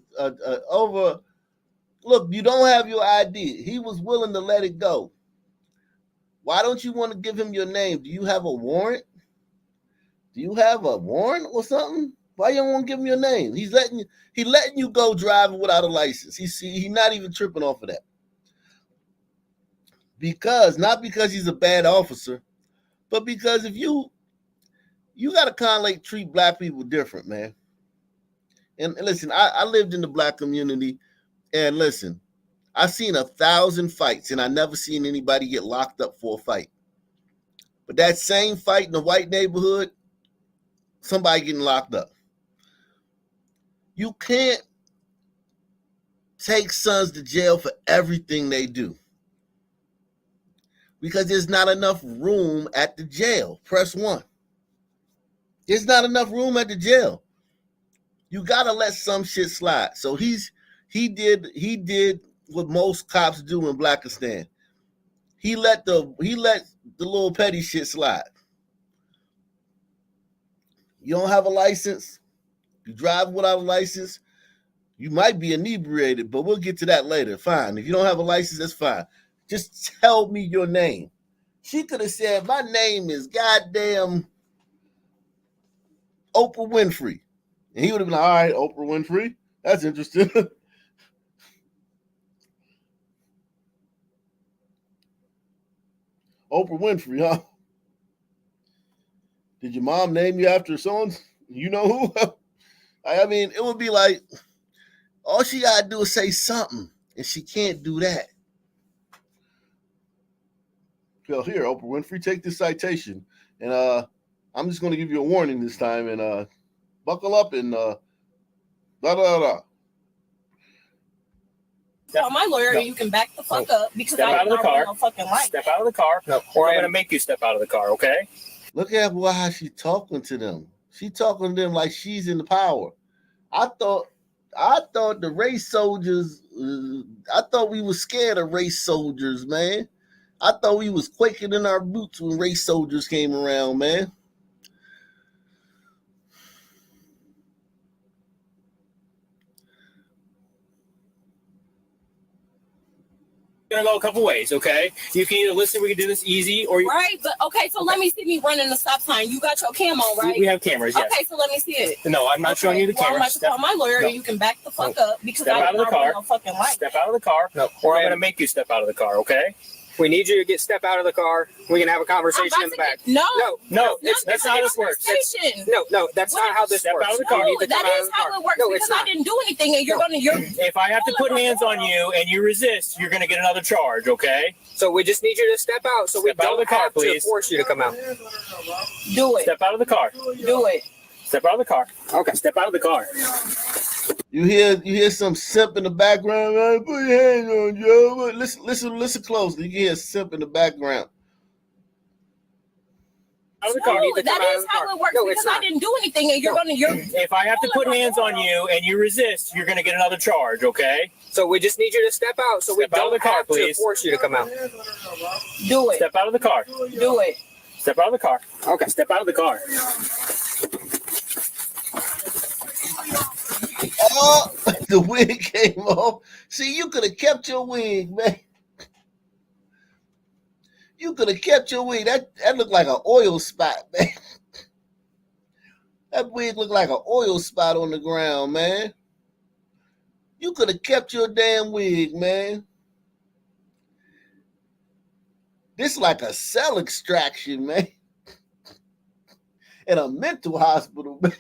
Look, you don't have your ID. He was willing to let it go. Why don't you want to give him your name? Do you have a warrant? Do you have a warrant or something? Why you don't want to give him your name? He letting you go driving without a license. He's not even tripping off of that. Not because he's a bad officer, but because if you You got to kind of like treat black people different, man. And listen, I lived in the black community, and listen, I seen 1,000 fights, and I never seen anybody get locked up for a fight. But that same fight in the white neighborhood, somebody getting locked up. You can't take sons to jail for everything they do because there's not enough room at the jail. Press 1. There's not enough room at the jail. You gotta let some shit slide. So he did what most cops do in Blackistan. He let the little petty shit slide. You don't have a license, you drive without a license, you might be inebriated, but we'll get to that later. Fine. If you don't have a license, that's fine. Just tell me your name. She could have said, my name is goddamn Oprah Winfrey. And he would have been like, all right, Oprah Winfrey. That's interesting. Oprah Winfrey, huh? Did your mom name you after someone? You know who? I mean, it would be like, all she got to do is say something, and she can't do that. Well, here, Oprah Winfrey, take this citation. And I'm just going to give you a warning this time, and buckle up and blah, blah, blah. Tell my lawyer you can back the fuck up because Step out of the car. Fucking life. Step out of the car, or I'm going to make you step out of the car, okay? Look at how she's talking to them. She talking to them like she's in the power. I thought the race soldiers, I thought we were scared of race soldiers, man. I thought we was quaking in our boots when race soldiers came around, man. Gonna go a couple ways, okay? You can either listen, we can do this easy, or Right, but okay, so let me see me running the stop sign. You got your cam on, right? we have cameras, yes. Okay, so let me see it. No, I'm not showing you the Well, I'm camera. about to call my lawyer and you can back the fuck up because Step out of the car. Fucking life. Step out of the car, or I'm going to make you step out of the car, okay? We need you to step out of the car. We can have a conversation in the back. No, That's not how this works. No, that's not how this Step works. out of the car. No, that is how it works because I didn't do anything and you're If I have to put hands on you and you resist, you're going to get another charge, okay? So we just need you to step out so we Step out of don't the car, have to please. force you to come out. do it. Step out of the car. Do it. Step out of the car. Okay. Step out of the car. You hear some simp in the background, man. Put your hands on Joe. Listen closely. You can hear a simp in the background. Out of the car. No, that is how it works because I didn't do anything and you're If I have to put hands on you and you resist, you're going to get another charge, okay? So we just need you to step out so we Step out of don't the car, have please. to force you to come out. do it. Step out of the car. Do it. Step out of the car. Okay. Step out of the car. Oh, the wig came off. See, you could have kept your wig, man. You could have kept your wig. That looked like an oil spot, man. That wig looked like an oil spot on the ground, man. You could have kept your damn wig, man. This is like a cell extraction, man. In a mental hospital, man.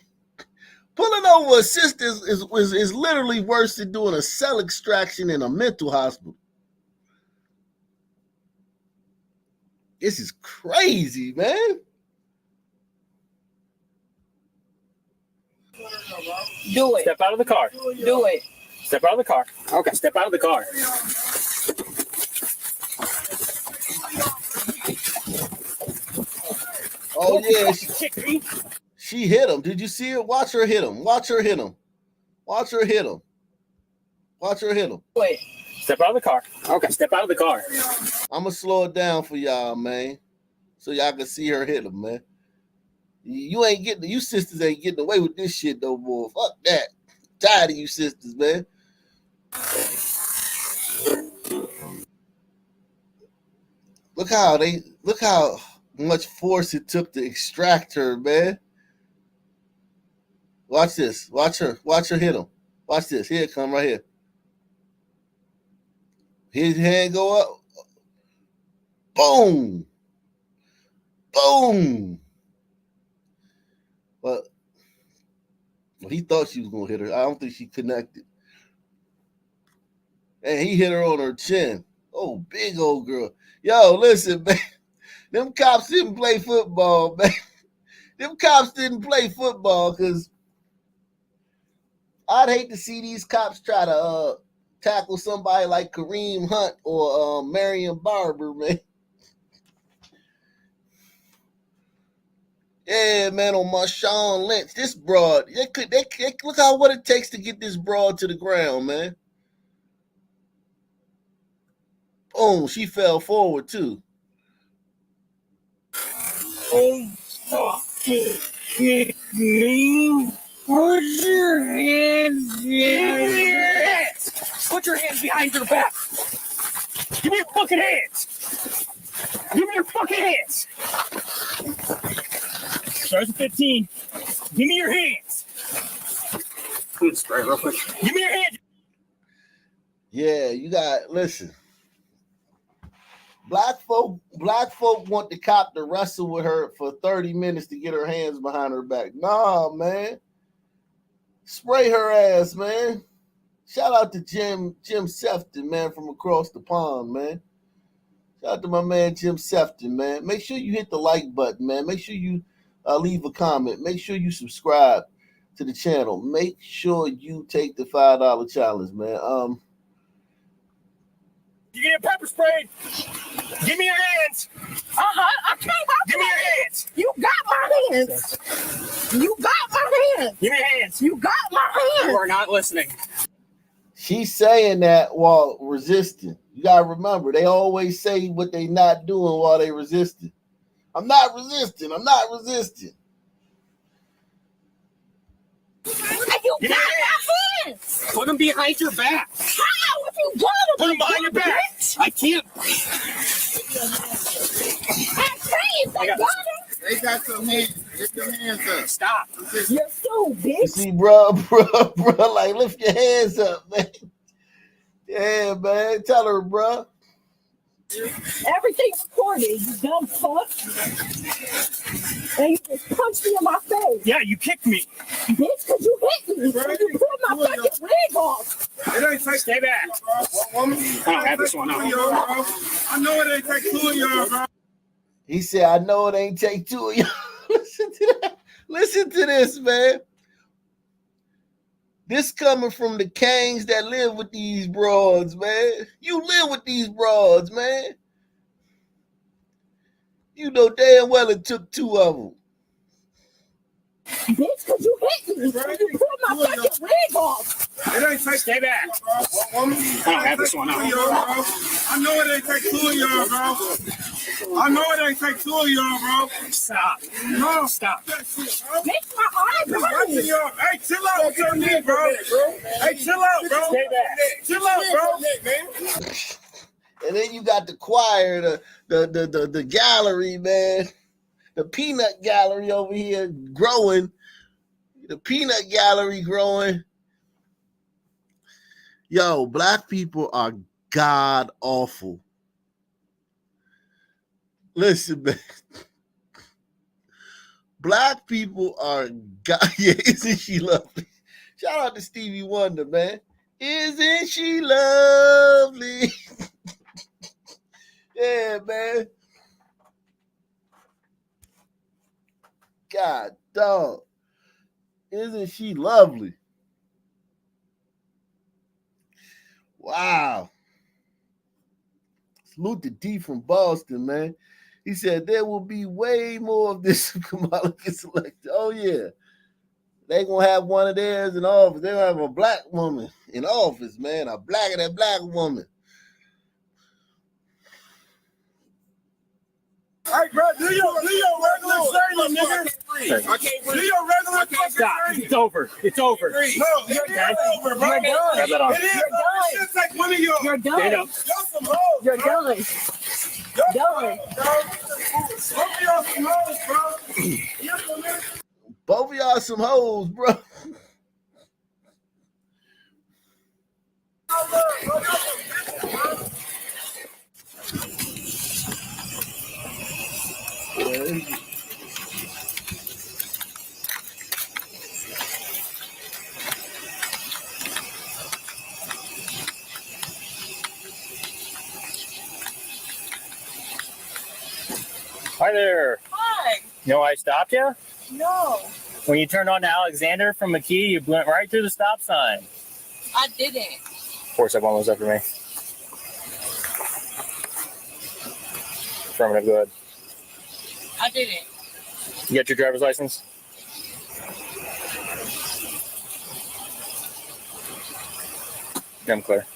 Pulling over a sister is literally worse than doing a cell extraction in a mental hospital. This is crazy, man. Do it. Step out of the car. Do it. Step out of the car. Okay. Step out of the car. Oh, yeah. She hit him. Did you see it? Watch her hit him. Watch her hit him. Watch her hit him. Watch her hit him. Wait. Step out of the car. Okay. Step out of the car. I'm going to slow it down for y'all, man, so y'all can see her hit him, man. You sisters ain't getting away with this shit, though, boy. Fuck that. Tired of you sisters, man. Look how much force it took to extract her, man. Watch this. Watch her hit him. Watch this. Here it come right here. His hand go up. Boom. Boom. But he thought she was gonna hit her. I don't think she connected. And he hit her on her chin. Oh, big old girl. Yo, listen, man. Them cops didn't play football, man. Them cops didn't play football because I'd hate to see these cops try to tackle somebody like Kareem Hunt or Marion Barber, man. Yeah, man, on Marshawn Lynch. This broad, look how what it takes to get this broad to the ground, man. Boom, she fell forward too. Oh, put your hands Put your hands behind your back. Give me your fucking hands. Give me your fucking hands. Stars at 15. Give me your hands. Please spray real quick. Give me your hands. Yeah, you got listen. Black folk want the cop to wrestle with her for 30 minutes to get her hands behind her back. Nah, man. Spray her ass, man. Shout out to Jim Sefton, man, from across the pond, man. Shout out to my man Jim Sefton, man. Make sure you hit the like button, man. Make sure you leave a comment. Make sure you subscribe to the channel. Make sure you take the $5 challenge, man. You get pepper sprayed. Give me your hands. I can't help Give me your hands. You got my hands. You got my hands. Give me your hands. You got my You hands. are not listening. She's saying that while resisting. You gotta remember, they always say what they not doing while they resisting. I'm not resisting. I'm not resisting. You Give me got your my hands. Put them behind your back. How? If you got them, Put them behind your back. I can't. I can't. I got them. They got some hands. Get your hands up. Stop. You're so You big. see, bro, like lift your hands up, man. Yeah, man. Tell her, bro. Everything's recorded, you dumb fuck. And you just punched me in my face. Yeah, you kicked me. Bitch, because you hit me. And you pulled my fucking wig off. It ain't take Stay back. I don't have this one on. I know it ain't take two of y'all, bro. He said, I know it ain't take two of y'all. Listen to that. Listen to this, man. This coming from the Kangs that live with these broads, man. You live with these broads, man. You know damn well it took two of them. Bitch, because you hit me. And you pulled my fucking wig off. It ain't take Stay back. I don't have this one on. I know it ain't take two of y'all, bro. I know it ain't take two of y'all, bro. Stop. No, Stop. that shit, bro. Bitch, my eyes I'm hurt. watching y'all. Hey, chill out with your knee, bro. Hey, chill out, bro. Stay back. Chill out, bro. And then you got the choir, the gallery, man. The peanut gallery over here growing. The peanut gallery growing. Yo, black people are god awful. Listen, man. Black people are god. Yeah, isn't she lovely? Shout out to Stevie Wonder, man. Isn't she lovely? Yeah, man. God, dog. Isn't she lovely? Wow. Salute to D from Boston, man. He said there will be way more of this if Kamala gets elected. Oh, yeah. They gonna have one of theirs in office. They're gonna have a black woman in office, man. A black woman. Hey, bro, do your regular training, nigga. I can't breathe. Do your regular Stop. training. It's over. It's over. No, it's over, bro. You're done. Grab that off. It is. It's like one of y'all. You're Stand done. up. Y'all some hoes, You're bro. done. Y'all Done. some hoes, bro. Both of y'all some hoes, bro. Yes, man. Both of y'all some hoes, bro. Hi there. Hi. You know why I stopped you? No, When you turned on to Alexander from McKee, you went right through the stop sign. I didn't. 471 was after me. Affirmative, go ahead. I didn't. You got your driver's license? I'm clear.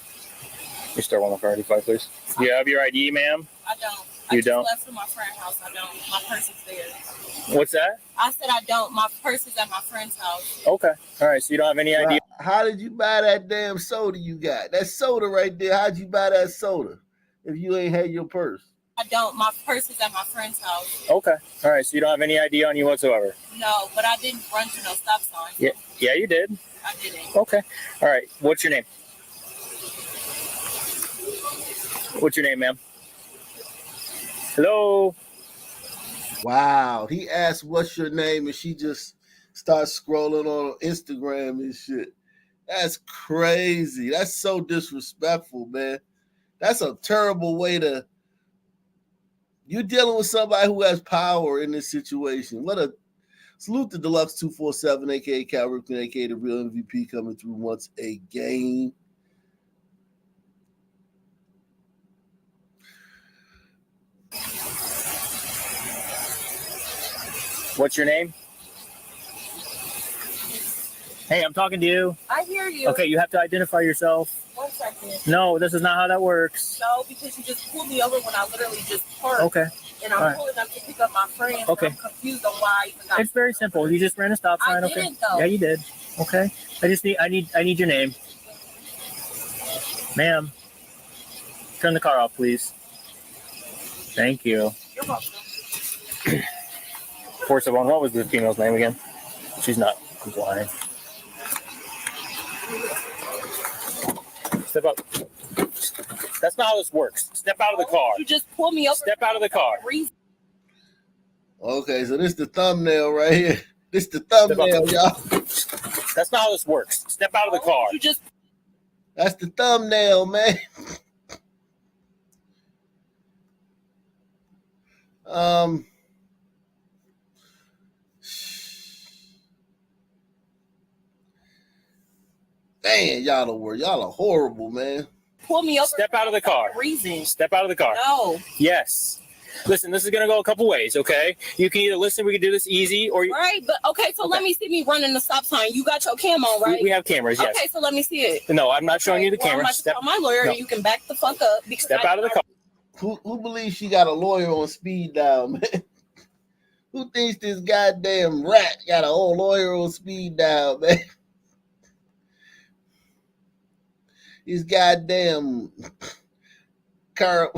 You start 105, please. Do you have your ID, ma'am? I don't. You I just don't? left from my friend's house. I don't. My purse is there. What's that? I said I don't. My purse is at my friend's house. Okay. All right. So you don't have any ID? How did you buy that damn soda you got? That soda right there. How'd you buy that soda if you ain't had your purse? I don't. My purse is at my friend's house. Okay. All right. So you don't have any ID on you whatsoever? No, but I didn't run to no stop sign. Yeah, you did. I didn't. Okay. All right. What's your name? What's your name, ma'am? Hello? Wow. He asked, what's your name? And she just starts scrolling on Instagram and shit. That's crazy. That's so disrespectful, man. That's a terrible way to... You're dealing with somebody who has power in this situation. What a... Salute to Deluxe 247, a.k.a. Cal Ripken, a.k.a. the real MVP, coming through once again. What's your name? Hey, I'm talking to you. I hear you. Okay, you have to identify yourself. 1 second. No, this is not how that works. No, because you just pulled me over when I literally just parked. Okay. And I'm All pulling up to pick up my friend. Okay. I'm confused on why I even got. It's very simple. You just ran a stop sign. I Okay. didn't, though. Yeah, you did. Okay. I need your name. Ma'am. Turn the car off, please. Thank you. You're welcome. 471, what was the female's name again? She's not complying. Step up. That's not how this works. Step out of the car. You just pulled me over. Step out of the car. Okay, so this is the thumbnail right here. This is the thumbnail, y'all. That's not how this works. Step out of the car. You just... That's the thumbnail, man. Man, y'all are horrible, man. Pull me over. Step out of the car. Reason. Step out of the car. No. Yes. Listen, this is going to go a couple ways, okay? You can either listen, we can do this easy, or... Right, but okay, so let me see me running the stop sign. You got your cam on, right? We have cameras, yes. Okay, so let me see it. No, I'm not showing you the camera. I'm about to tell my lawyer, you can back the fuck up. Because Step out of the car. Who believes she got a lawyer on speed dial, man? Who thinks this goddamn rat got a whole lawyer on speed dial, man? These goddamn car.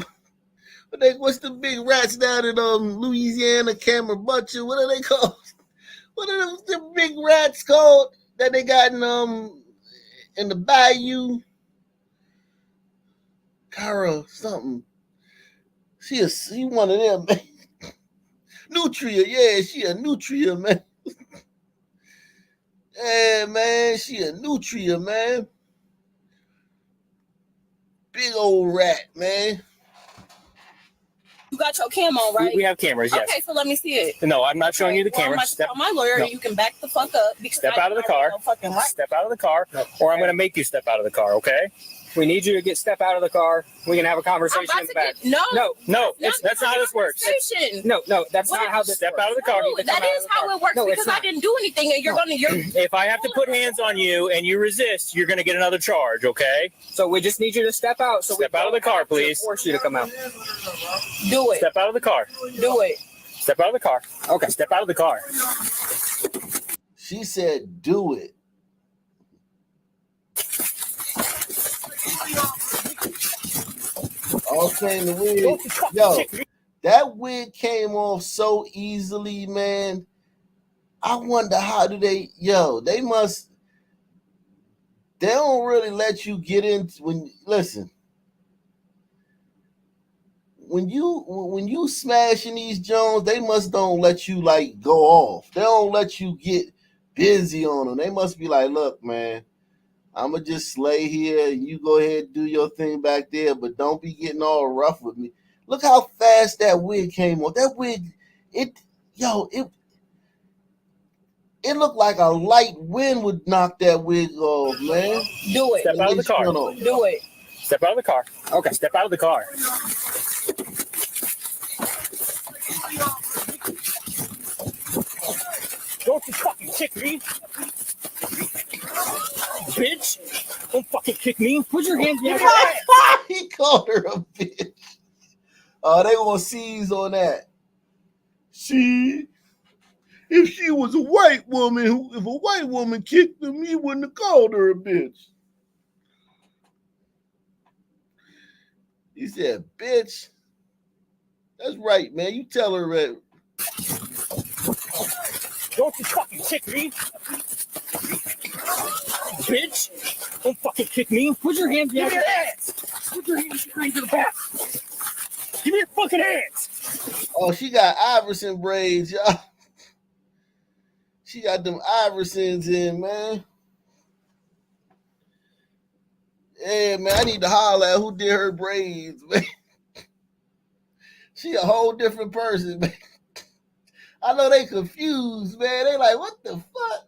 What's the big rats down in Louisiana? Camera Butcher. What are they called? What are the big rats called that they got in the bayou? Cara something. She one of them, man. Nutria, yeah, she a Nutria, man. Yeah, man, she a Nutria, man. Big old rat, man. You got your cam on, right? We have cameras, yes. Okay, so let me see it. No, I'm not showing you the camera. I'm about to tell my lawyer, you can back the fuck up. Step out of the car. Step out of the car, or I'm going to make you step out of the car, okay? We need you to step out of the car. We can have a conversation in the back. No, that's not how this works. No, that's not how this Step out of the car. No, that is how it works because I didn't do anything, and you're If I have to put hands on you and you resist, you're going to get another charge, okay? So we just need you to step out. So step out of the car, please. Force you to come out. Do it. Step out of the car. Do it. Step out of the car. Okay. Step out of the car. She said, "Do it." All saying the wig, yo, that wig came off so easily, man. I wonder how do they, they don't really let you get into when you smashing these Jones, they must don't let you like go off. They don't let you get busy on them. They must be like, look, man, I'ma just lay here and you go ahead and do your thing back there, but don't be getting all rough with me. Look how fast that wig came on. That wig, it looked like a light wind would knock that wig off, man. Do it. Step out of the car. Do it. Step out of the car. Okay. Step out of the car. Don't you fucking kick me. Bitch. Don't fucking kick me. Put your hands behind your head. He called her a bitch. Oh, they gonna seize on that. See, if she was a white woman, if a white woman kicked him, he wouldn't have called her a bitch. He said, bitch. That's right, man. You tell her that. Don't you fucking kick me. Bitch. Don't fucking kick me. Put your hands behind your hands. Put your hands behind your back. Give me your fucking hands. Oh, she got Iverson braids, y'all. She got them Iversons in, man. Yeah, man, I need to holler at who did her braids, man. She a whole different person, man. I know they confused, man. They like, what the fuck?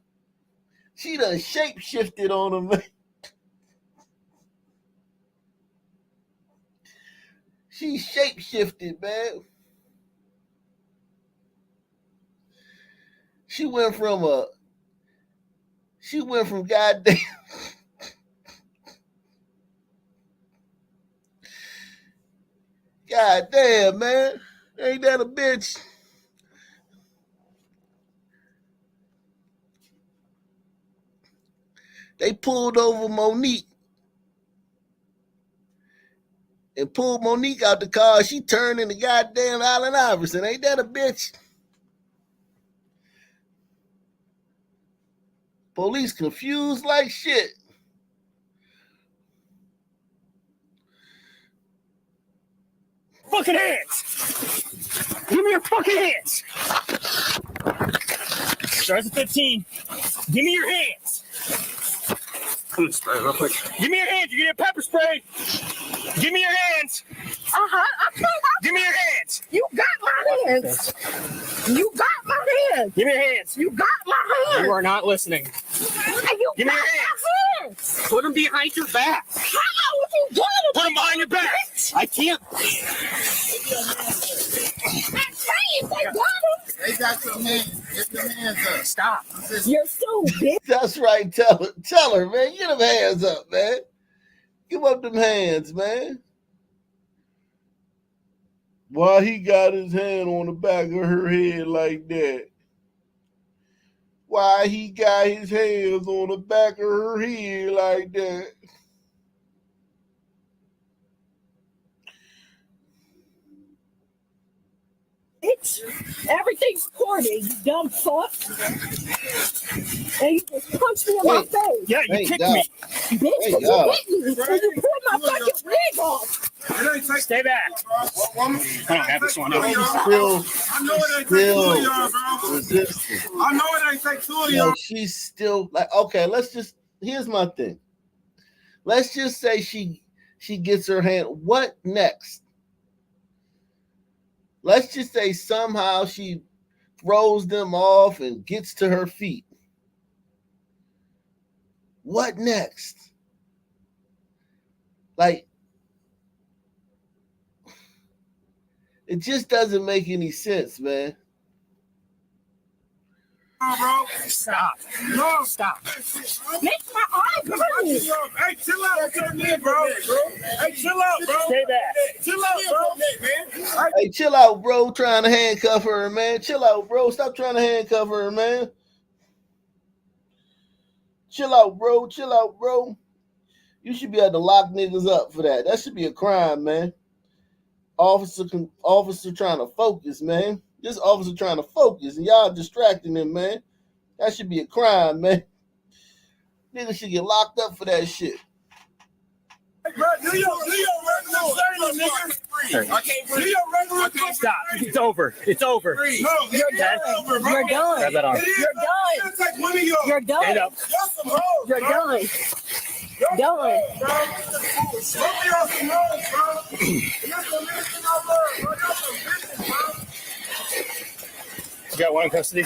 She done shape-shifted on them, man. She shape-shifted, man. She went from goddamn God damn, man. Ain't that a bitch? They pulled over Monique and pulled Monique out the car. She turned into goddamn Allen Iverson. Ain't that a bitch? Police confused like shit. Fucking hands. Give me your fucking hands. Starts at 15. Give me your hands. I'm gonna spray real quick. Give me your hands. You get a pepper spray. Give me your hands. I can't. Give me your hands. You got my hands. You got my hands. Give me your hands. You got my hands. You are not listening. You Give me your got hands. my hands. Put them behind your back. How would you do it? Put them behind your back. I can't. They got some hands. Get them hands up. Stop. You're so big. That's right. Tell her, man. Get them hands up, man. Give up them hands, man. Why he got his hand on the back of her head like that? Why he got his hands on the back of her head like that? Bitch. Everything's corny, you dumb fuck. And you just punched me in my face. Yeah, you kicked me. Bitch, but you hit me. And you pulled my fucking wig off. Stay back. I don't have this one up. I know it ain't take two of y'all, bro. Resisting. I know it ain't take two of Yo, y'all. she's still like, okay, here's my thing. Let's just say she gets her hand. What next? Let's just say somehow she throws them off and gets to her feet. What next? Like, it just doesn't make any sense, man. Bro. Stop. No. Stop. Make my eye burn. Hey, chill out, bro. Hey, chill out, bro. Stay back. Chill out, bro. Hey, chill out, bro. Trying to handcuff her, man. Chill out, bro. Stop trying to handcuff her, man. Chill out, bro. Chill out, bro. You should be able to lock niggas up for that. That should be a crime, man. Officer trying to focus, man. This officer trying to focus, and y'all distracting him, man. That should be a crime, man. Niggas should get locked up for that shit. Bro, do your regular thing, nigga. I can't breathe. Do your regular thing. Stop. It's over. It's over. No, You're done. over, bro. You're done. Grab that arm. You're done. Take one of y'all. You're done. Stand up. Y'all some hoes, You're bro. done. Y'all Done. Bro. Both of y'all some hoes, bro. And that's the last thing I love. got one in custody.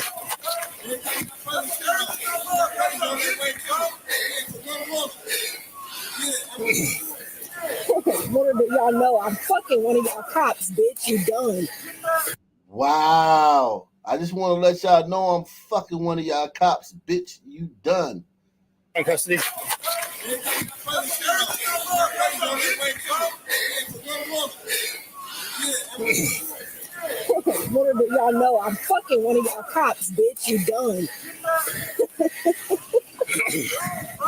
Little did y'all know I'm fucking one of y'all cops, bitch. You done. Wow. I just want to let y'all know I'm fucking one of y'all cops, bitch. You done. In custody. Little did y'all know I'm fucking one of y'all cops, bitch. You done.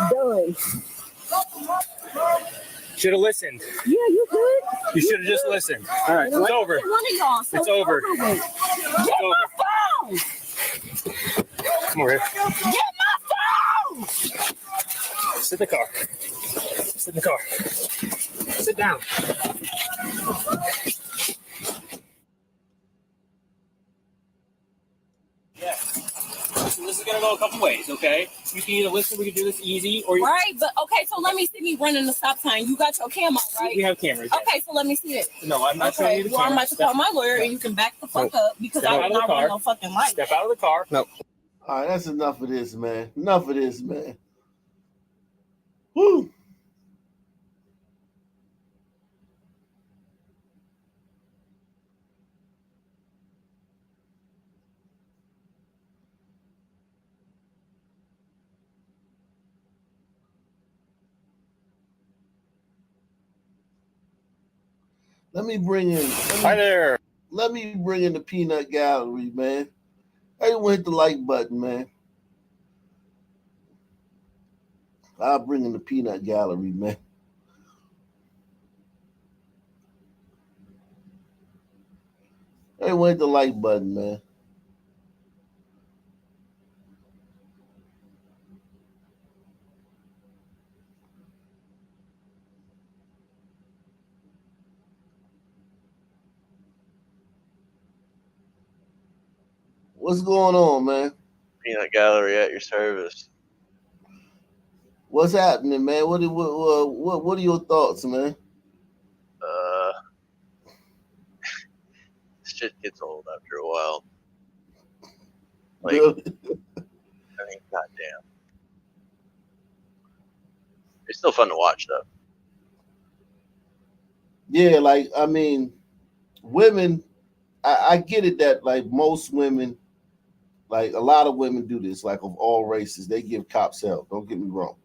Done. Should have listened. Yeah, you good. You should have just listened. All right, it's over. One of y'all. So It's over. Get my phone. Come over here. Get my phone. Sit in the car. Sit in the car. Sit down. Yeah. So this is gonna go a couple ways, okay? You can either listen, we can do this easy, or you Right, but okay, so let me see me running the stop sign. You got your camera, right? we have cameras. Yes. Okay, so let me see it. No, I'm not showing you the Well, camera. I'm about to call my lawyer and you can back the fuck up because Step I out will of the not run car. no fucking light. Step out of the car. No. All right, that's enough of this, man. Enough of this, man. Woo. Let me bring in. Hi there. Let me bring in the peanut gallery, man. Everyone hit the like button, man. I'll bring in the peanut gallery, man. Everyone hit the like button, man. What's going on, man? Peanut Gallery at your service. What's happening, man? What are your thoughts, man? Shit gets old after a while. Like, Really? I mean, goddamn. It's still fun to watch, though. Yeah, like I mean, women. I get it that like most women, like a lot of women do this, like of all races, they give cops hell. Don't get me wrong.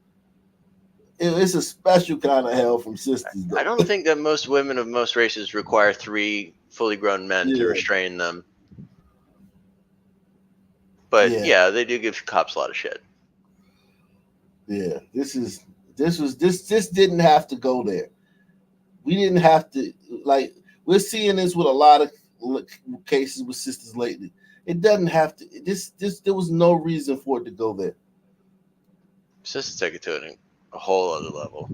It's a special kind of hell from sisters, though. I don't think that most women of most races require 3 fully grown men to restrain them. But yeah, they do give cops a lot of shit. Yeah, this didn't have to go there. We didn't have to, like, we're seeing this with a lot of cases with sisters lately. It doesn't have to. There was no reason for it to go there. Sisters take it to a whole other level.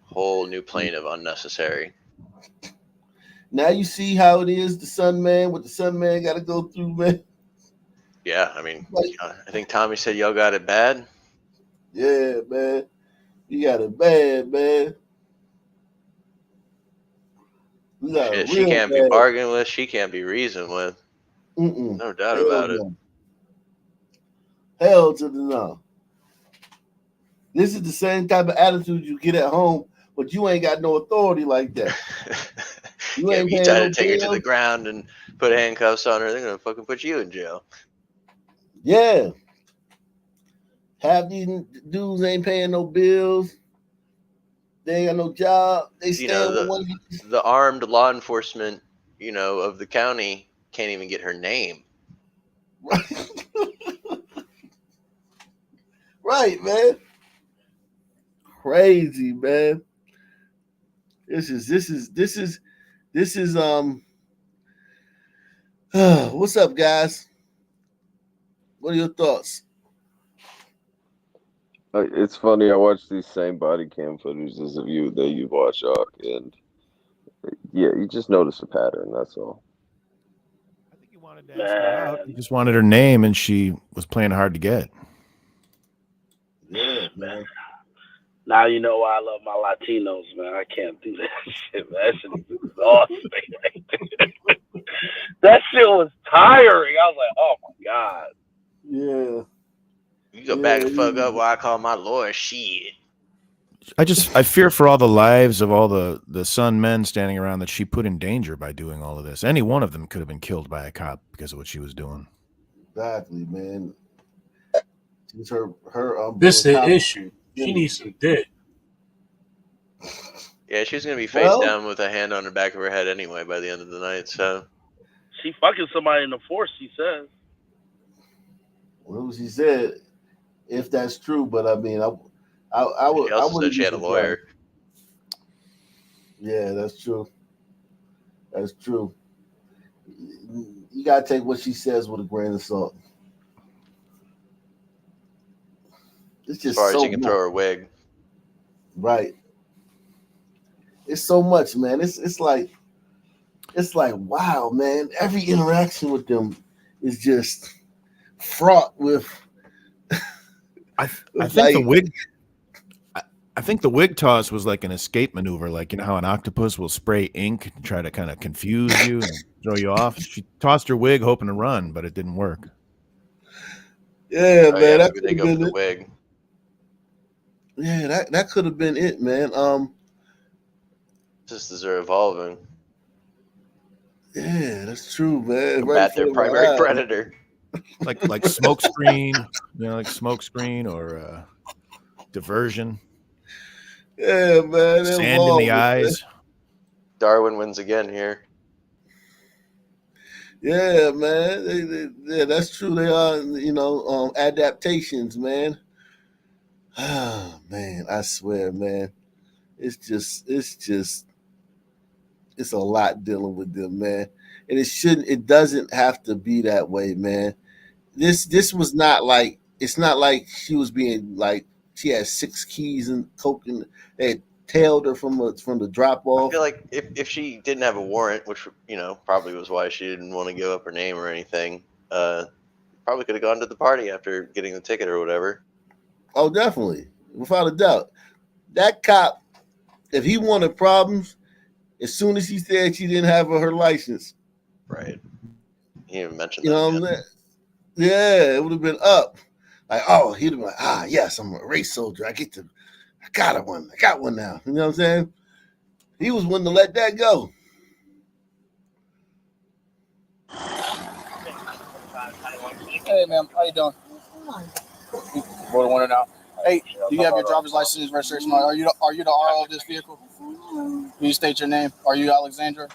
Whole new plane of unnecessary. Now you see how it is. The Sun Man, what the Sun Man got to go through, man. Yeah, I mean, I think Tommy said y'all got it bad. Yeah, man. You got it bad, man. Shit, she can't be bargained with. She can't be reasoned with. No doubt about it. Hell to the no. This is the same type of attitude you get at home, but you ain't got no authority like that. You try to take her to the ground and put handcuffs on her, they're gonna fucking put you in jail. Yeah. Half these dudes ain't paying no bills. They ain't got no job. They the armed law enforcement, of the county can't even get her name. Right, man. Crazy, man. This is what's up, guys? What are your thoughts? It's funny. I watch these same body cam footages of you that you watch, and yeah, you just notice a pattern. That's all. I think you wanted to ask her out. You just wanted her name, and she was playing hard to get. Yeah, man. Now you know why I love my Latinos, man. I can't do that shit, man. That shit is exhausting. That shit was tiring. I was like, oh my god. Yeah. You go back and fuck up while I call my lawyer. Shit. I fear for all the lives of all the Sun men standing around that she put in danger by doing all of this. Any one of them could have been killed by a cop because of what she was doing. Exactly, man. She's her This is the issue. She needs some dick. Yeah, she's gonna be face down with a hand on the back of her head anyway by the end of the night. So She fucking somebody in the force, she says. Well, she said, if that's true, but I mean, I would. She also said she had a lawyer. Yeah, that's true. That's true. You gotta take what she says with a grain of salt. It's just as far so as you can much. throw her wig. Right. It's so much, man. It's like wow, man. Every interaction with them is just fraught with. I think the wig. I think the wig toss was like an escape maneuver, like you know how an octopus will spray ink and try to kind of confuse you and throw you off. She tossed her wig hoping to run, but it didn't work. Yeah, Oh, man. yeah, That maybe they could go have for been the it. wig. Yeah, that could have been it, man. Just as they're evolving. Yeah, that's true, man. Combat their primary predator. Like smoke screen, you know, like smoke screen or diversion. Yeah, man. Sand in the eyes. Darwin wins again here. Yeah, man. Yeah, that's true. They are, you know, adaptations, man. Ah, man, I swear, man. It's a lot dealing with them, man. And it doesn't have to be that way, man. This was not like, it's not like she was being like, she had 6 keys and coke and they had tailed her from the drop I off. feel like if she didn't have a warrant, which you know probably was why she didn't want to give up her name or anything, probably could have gone to the party after getting the ticket or whatever. Oh, definitely, without a doubt. That cop, if he wanted problems, as soon as she said she didn't have her license, right? He didn't mention you that. know what I'm saying? Yeah, it would have been up. Like, oh, he'd have been like, yes, I'm a race soldier. I got one now. You know what I'm saying? He was willing to let that go. Hey, ma'am, how you doing? Roll the window now. Hey, do you have your driver's license, registration? Are you the RO of this vehicle? Can you state your name? Are you Alexandra?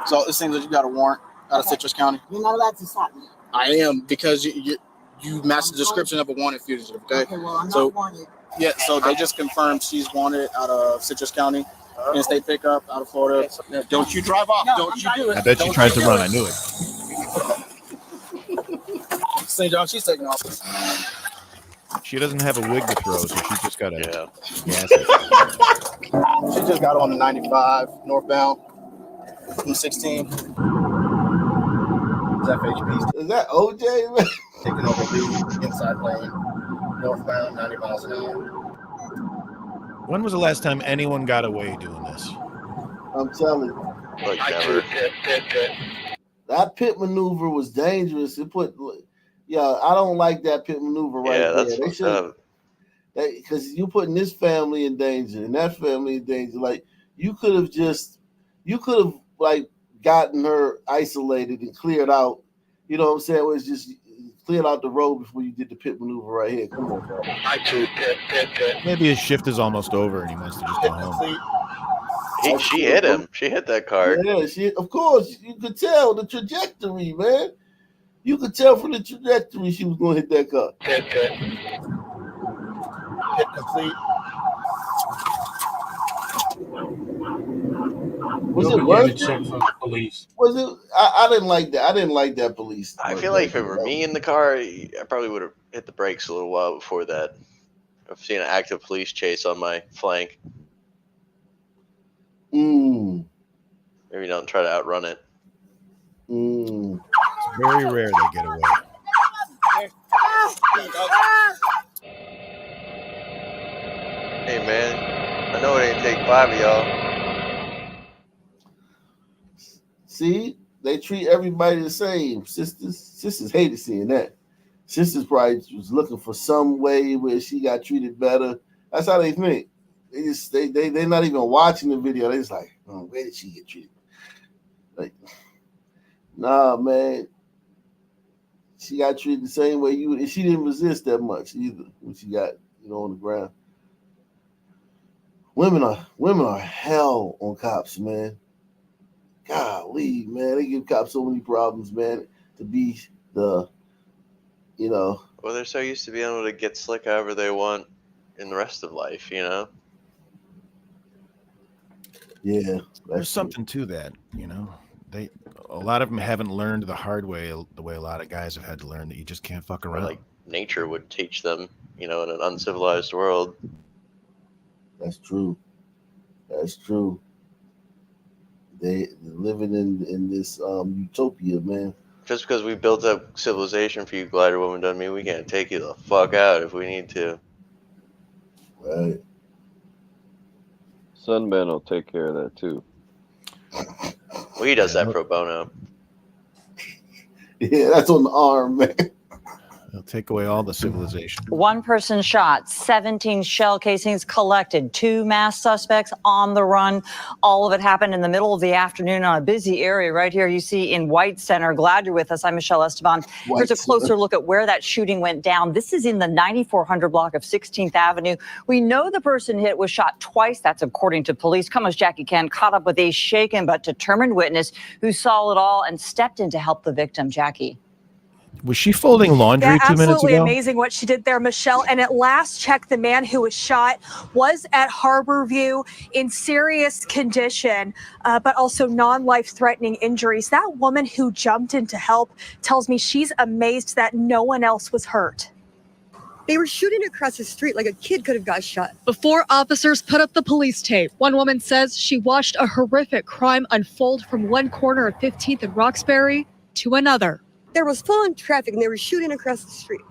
So it seems that you got a warrant out of Citrus County. You're not allowed to stop me. I am, because you matched the description of a wanted fugitive. Okay. Okay, well, I'm not wanted. Yeah, so they just confirmed she's wanted out of Citrus County, in-state pickup out of Florida. Don't you drive off? No, Don't you do it? I bet she tries to run. I knew it. St. John, she's taking off. She doesn't have a wig to throw, so she's just got to. She just got on the 95 northbound from 16. FHP. Is that OJ, man? Taking over the inside lane, northbound, 90 miles an hour. When was the last time anyone got away doing this? I'm telling you. Like never. That pit maneuver was dangerous. It put, I don't like that pit maneuver right there. That's They should, because you putting this family in danger and that family in danger. Like you could have like gotten her isolated and cleared out. You know what I'm saying? It was just cleared out the road before you did the pit maneuver right here. Come on, bro. Maybe his shift is almost over and he wants to just go home. She hit him. She hit that car. Yeah, of course. You could tell the trajectory, man. You could tell from the trajectory she was going to hit that car. Hit complete. Was it worth check from the police? Was it? I didn't like that. I didn't like that police. I feel like if it were me in the car, I probably would have hit the brakes a little while before that. I've seen an active police chase on my flank. Maybe don't try to outrun it. It's very rare they get away. Hey man, I know it ain't take 5 of y'all. See, they treat everybody the same. Sisters hated seeing that. Sisters probably was looking for some way where she got treated better. That's how they think. They're not even watching the video. They just like, oh, where did she get treated? Like, nah, man. She got treated the same way you would, and she didn't resist that much either when she got, on the ground. Women are hell on cops, man. Golly, man, they give cops so many problems, man. To be the, Well, they're so used to being able to get slick however they want in the rest of life, Yeah, there's something to that, a lot of them haven't learned the hard way, the way a lot of guys have had to learn, that you just can't fuck around. Like nature would teach them, in an uncivilized world. That's true. They living in this utopia, man. Just because we built up civilization for you, glider woman, doesn't mean we can't take you the fuck out if we need to. Right. Sunman will take care of that too. Well, he does that pro bono. Yeah, that's on the arm, man. They'll take away all the civilization. One person shot, 17 shell casings collected, 2 masked suspects on the run. All of it happened in the middle of the afternoon on a busy area right here you see in White Center. Glad you're with us. I'm Michelle Esteban. Here's a closer look at where that shooting went down. This is in the 9400 block of 16th Avenue. We know the person hit was shot twice. That's according to police. Come as Jackie Ken caught up with a shaken but determined witness who saw it all and stepped in to help the victim. Jackie. Was she folding laundry 2 minutes ago? Absolutely amazing what she did there, Michelle. And at last check, the man who was shot was at Harborview in serious condition, but also non-life-threatening injuries. That woman who jumped in to help tells me she's amazed that no one else was hurt. They were shooting across the street like a kid could have got shot. Before officers put up the police tape, one woman says she watched a horrific crime unfold from one corner of 15th and Roxbury to another. There was full-on traffic and they were shooting across the street.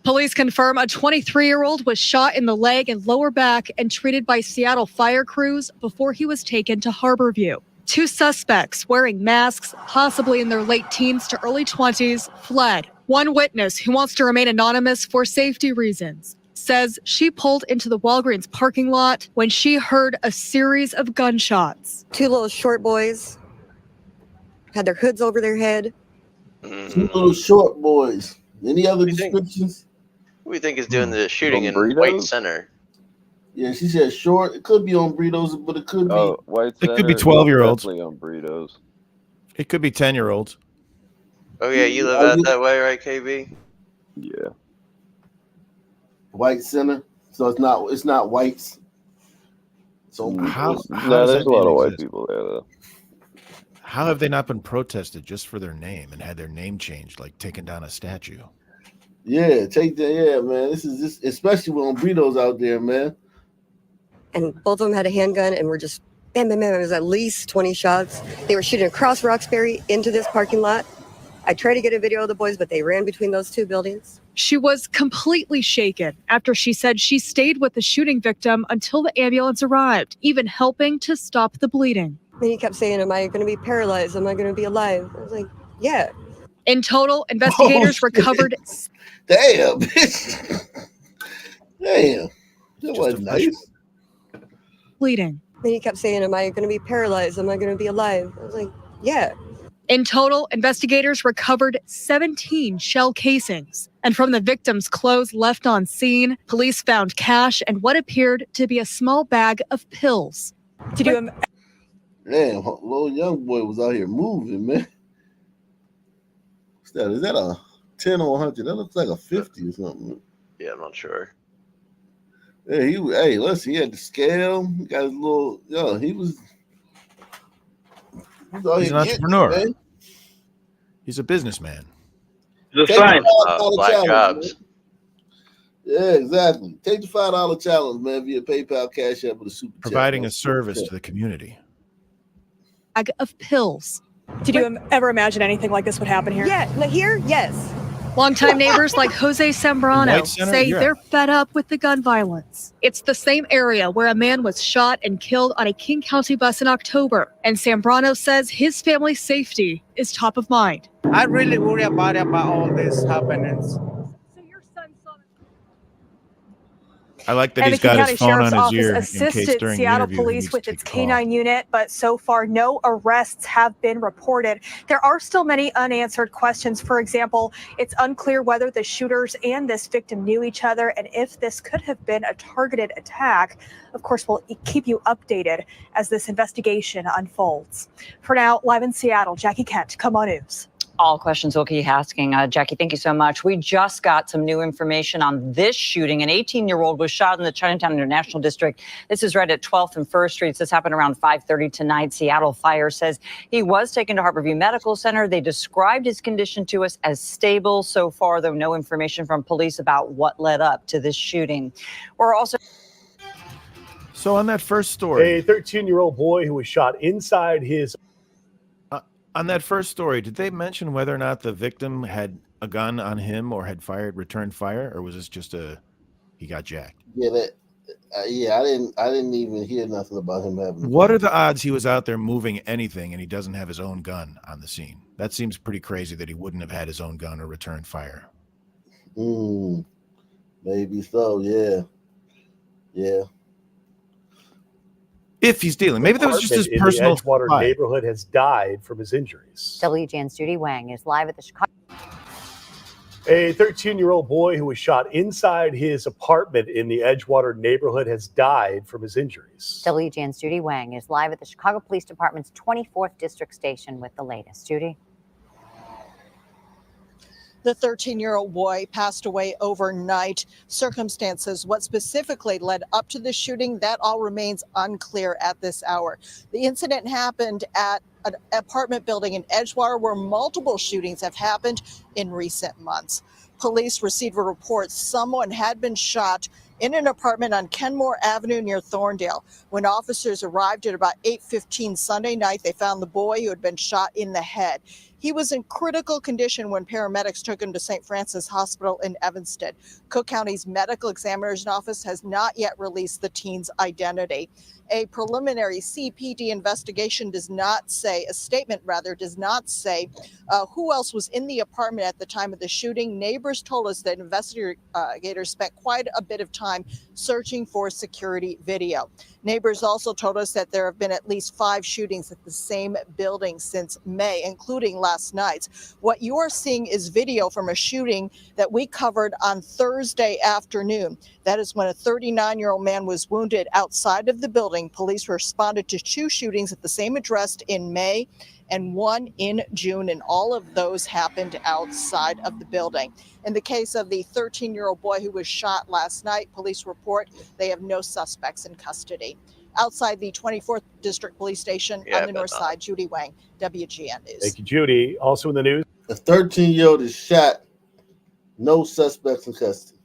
Police confirm a 23-year-old was shot in the leg and lower back and treated by Seattle fire crews before he was taken to Harborview. 2 suspects wearing masks, possibly in their late teens to early 20s, fled. One witness, who wants to remain anonymous for safety reasons, says she pulled into the Walgreens parking lot when she heard a series of gunshots. 2 little short boys had their hoods over their head. 2 little short boys. Any other descriptions? Who do you think is doing the shooting in White Center? Yeah, she said short. It could be on burritos, but it could be. White It could be Center, 12-year-olds. Definitely on burritos. It could be 10-year-olds. Oh yeah, you live out that way, right, KB? Yeah. White Center. So it's not whites. So there's a lot of white people there though. How have they not been protested just for their name and had their name changed, like taking down a statue? Yeah, take that. Yeah, man. This is especially with on burritos out there, man. And both of them had a handgun and were just bam, bam, bam. It was at least 20 shots. They were shooting across Roxbury into this parking lot. I tried to get a video of the boys, but they ran between those 2 buildings. She was completely shaken after she said she stayed with the shooting victim until the ambulance arrived, even helping to stop the bleeding. And he kept saying, am I going to be paralyzed? Am I going to be alive? I was like, yeah. In total, investigators recovered. Damn, bitch. Damn. That was nice. Bleeding. And he kept saying, am I going to be paralyzed? Am I going to be alive? I was like, yeah. In total, investigators recovered 17 shell casings. And from the victim's clothes left on scene, police found cash and what appeared to be a small bag of pills. Did you? Damn, little young boy was out here moving, man. What's that? Is that a 10 or 100? That looks like a 50 or something. Yeah, I'm not sure. Yeah, listen, he had the scale. He got his little, he was He's an entrepreneur. He's a businessman. The sign. Black Ops. Yeah, exactly. Take the $5 challenge, man, via PayPal, Cash App, with a super Providing chat, a service to the community. Bag of pills. Did you ever imagine anything like this would happen here? Yeah, here, yes. Longtime neighbors like Jose Zambrano White Center? say Yeah. they're fed up with the gun violence. It's the same area where a man was shot and killed on a King County bus in October. And Zambrano says his family's safety is top of mind. I really worry about all these happenings. I like that And the he's King got his County phone Sheriff's on his Office ear in case assisted during the Seattle interview he Police needs with to its take a call. K9 unit, but so far no arrests have been reported. There are still many unanswered questions. For example, it's unclear whether the shooters and this victim knew each other and if this could have been a targeted attack. Of course, we'll keep you updated as this investigation unfolds. For now, live in Seattle, Jackie Kent, Come On News. All questions we'll keep asking. Jackie, thank you so much. We just got some new information on this shooting. An 18-year-old was shot in the Chinatown International District. This is right at 12th and 1st Streets. This happened around 5:30 tonight. Seattle Fire says he was taken to Harborview Medical Center. They described his condition to us as stable. So far, though, no information from police about what led up to this shooting. We're also... So on that first story, a 13-year-old boy who was shot inside his... on that first story, did they mention whether or not the victim had a gun on him or had returned fire, or was this just he got jacked? Yeah, I didn't even hear nothing about him having. What are the odds he was out there moving anything and he doesn't have his own gun on the scene? That seems pretty crazy that he wouldn't have had his own gun or returned fire. Maybe so. Yeah. If he's dealing, maybe that was just his personal. The Edgewater neighborhood has died from his injuries. WGN's Judy Wang is live at the Chicago. A 13-year-old boy who was shot inside his apartment in the Edgewater neighborhood has died from his injuries. WGN's Judy Wang is live at the Chicago Police Department's 24th District Station with the latest. Judy? The 13-year-old boy passed away overnight. Circumstances, what specifically led up to the shooting, that all remains unclear at this hour. The incident happened at an apartment building in Edgewater where multiple shootings have happened in recent months. Police received a report someone had been shot in an apartment on Kenmore Avenue near Thorndale. When officers arrived at about 8:15 Sunday night, they found the boy who had been shot in the head. He was in critical condition when paramedics took him to St. Francis Hospital in Evanston. Cook County's medical examiner's office has not yet released the teen's identity. A preliminary CPD investigation does not say who else was in the apartment at the time of the shooting. Neighbors told us that investigators spent quite a bit of time searching for security video. Neighbors also told us that there have been at least 5 shootings at the same building since May, including last night's. What you are seeing is video from a shooting that we covered on Thursday afternoon. That is when a 39-year-old man was wounded outside of the building. Police responded to 2 shootings at the same address in May and 1 in June, and all of those happened outside of the building. In the case of the 13-year-old boy who was shot last night, police report they have no suspects in custody. Outside the 24th District Police Station on the north side, Judy Wang, WGN News. Thank you, Judy. Also in the news. A 13-year-old is shot, no suspects in custody.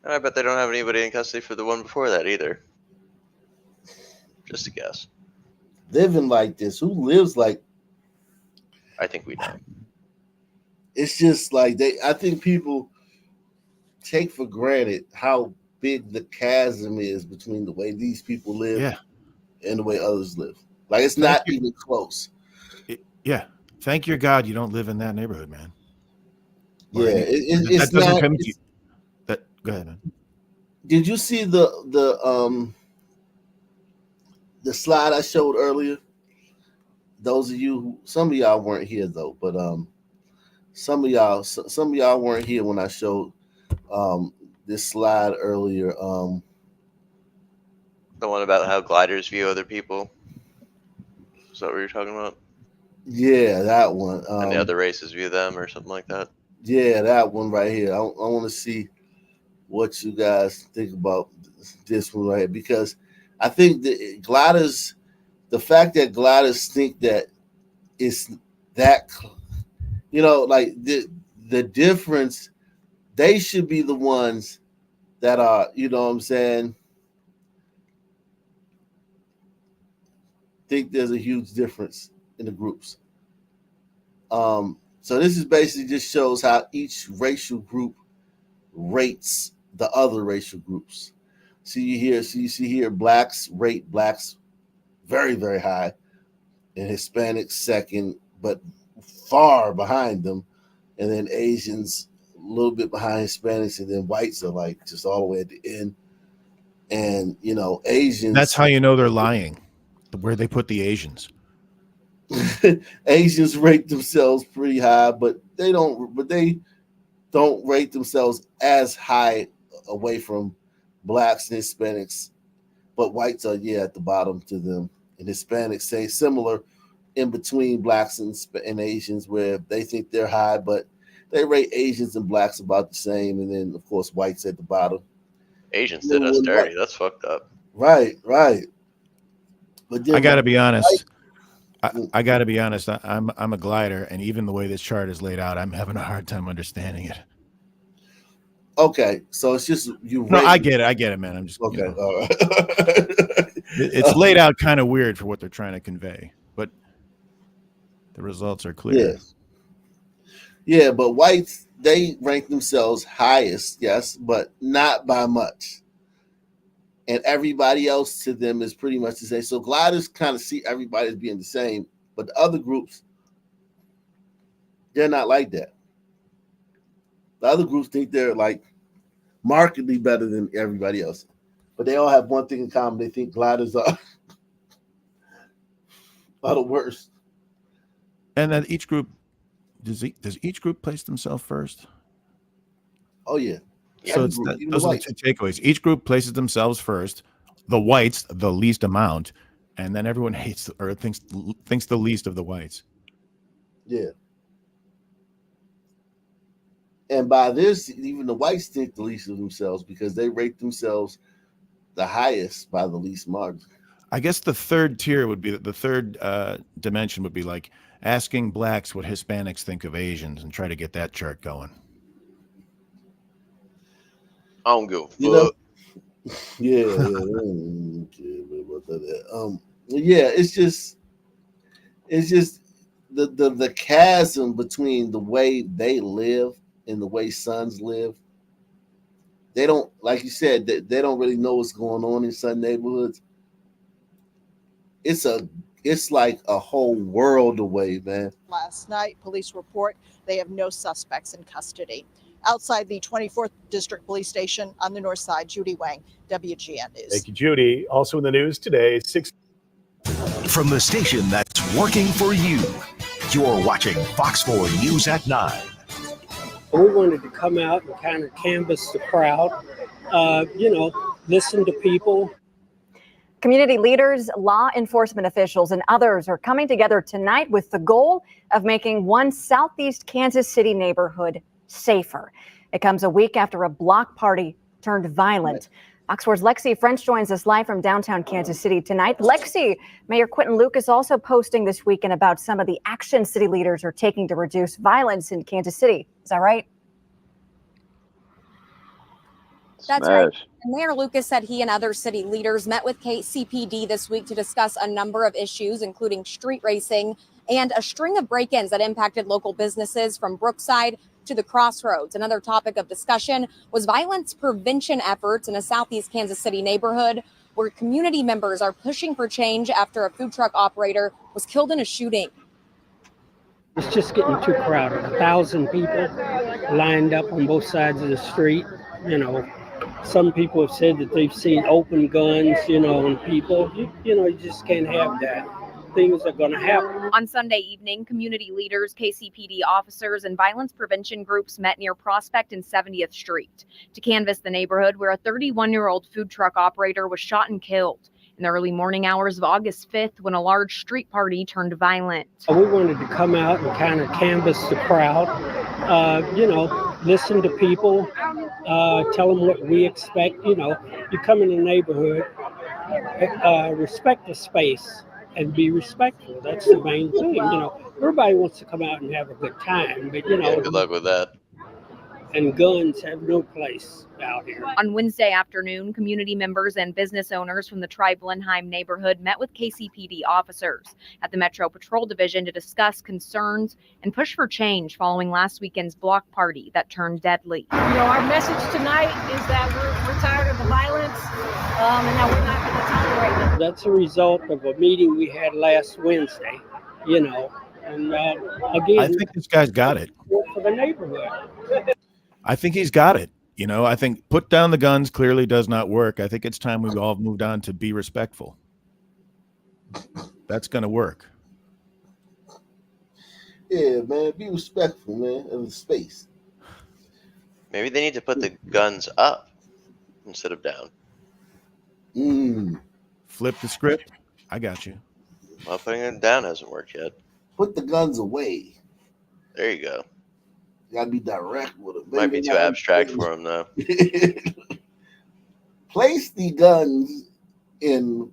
And I bet they don't have anybody in custody for the one before that either. Just a guess. Living like this, who lives like? I think we know. It's just like I think people take for granted how big the chasm is between the way these people live and the way others live. Like it's not even close. Thank your God you don't live in that neighborhood, man. It's that doesn't not. come to you. Go ahead, man. Did you see the slide I showed earlier? Those of you, some of y'all weren't here though, but some of y'all weren't here when I showed this slide earlier. The one about how gliders view other people. Is that what you're talking about? Yeah, that one. And the other races view them or something like that. Yeah, that one right here. I want to see what you guys think about this one right here, because I think the gliders, the fact that gliders think that it's that, like the difference, they should be the ones that are, you know what I'm saying, think there's a huge difference in the groups. So So this is basically just shows how each racial group rates the other racial groups. You see here, blacks rate blacks very, very high, and Hispanics second, but far behind them, and then Asians a little bit behind Hispanics, and then whites are like just all the way at the end. And Asians. That's how you know they're lying. Where they put the Asians. Asians rate themselves pretty high, but they don't rate themselves as high away from blacks and Hispanics. But whites are at the bottom to them, and Hispanics say similar in between blacks and Asians, where they think they're high, but they rate Asians and blacks about the same, and then of course whites at the bottom. Asians did us dirty. That's fucked up. Right. But then I got to be honest. I got to be honest. I'm a glider, and even the way this chart is laid out, I'm having a hard time understanding it. Okay, so it's just you. No, I get it, man. I'm just okay. All right. It's laid out kind of weird for what they're trying to convey, but the results are clear. Yeah, but whites, they rank themselves highest, yes, but not by much. And everybody else to them is pretty much the same. So gliders kind of see everybody as being the same, but the other groups, they're not like that. The other groups think they're like markedly better than everybody else. But they all have one thing in common. They think gliders are the worst. And then each group, does each group place themselves first? Oh, yeah. So those are the two takeaways. Each group places themselves first. The whites, the least amount, and then everyone hates or thinks the least of the whites. Yeah. And by this, even the whites think the least of themselves because they rate themselves the highest by the least margin. I guess the third tier would be the third dimension would be like asking blacks what Hispanics think of Asians and try to get that chart going. I don't give a fuck. Yeah. It's just the chasm between the way they live and the way sons live. They don't, like you said, they don't really know what's going on in some neighborhoods. It's like a whole world away, man. Last night, police report they have no suspects in custody. Outside the 24th District Police Station on the north side, Judy Wang, WGN News. Thank you, Judy. Also in the news today, From the station that's working for you, you're watching Fox 4 News at 9. We wanted to come out and kind of canvass the crowd, listen to people. Community leaders, law enforcement officials, and others are coming together tonight with the goal of making one Southeast Kansas City neighborhood safer. It comes a week after a block party turned violent. Fox 4's Lexi French joins us live from downtown Kansas City tonight. Lexi, Mayor Quentin Lucas also posting this weekend about some of the action city leaders are taking to reduce violence in Kansas City. Is that right? That's right. Mayor Lucas said he and other city leaders met with KCPD this week to discuss a number of issues, including street racing and a string of break-ins that impacted local businesses from Brookside to the Crossroads. Another topic of discussion was violence prevention efforts in a Southeast Kansas City neighborhood where community members are pushing for change after a food truck operator was killed in a shooting. It's just getting too crowded. 1,000 people lined up on both sides of the street. Some people have said that they've seen open guns, on people. You just can't have that. Things are going to happen. On Sunday evening, community leaders, KCPD officers, and violence prevention groups met near Prospect and 70th Street to canvass the neighborhood where a 31-year-old food truck operator was shot and killed in the early morning hours of August 5th when a large street party turned violent. We wanted to come out and kind of canvass the crowd, listen to people, tell them what we expect. You come in the neighborhood, respect the space and be respectful. That's the main thing. Everybody wants to come out and have a good time, but good luck with that. and guns have no place out here. On Wednesday afternoon, community members and business owners from the Tri-Blenheim neighborhood met with KCPD officers at the Metro Patrol Division to discuss concerns and push for change following last weekend's block party that turned deadly. You know, our message tonight is that we're tired of the violence and that we're not going to tolerate it. That's a result of a meeting we had last Wednesday, you know, and again, I think this guy's got it. For the neighborhood. I think he's got it. You know, I think put down the guns clearly does not work. I think it's time we all moved on to be respectful. That's going to work. Yeah, man, be respectful, man, of the space. Maybe they need to put the guns up instead of down. Flip the script. I got you. Well, putting it down hasn't worked yet. Put the guns away. There you go. You gotta be direct with them. Might be too abstract for him, though. Place the guns in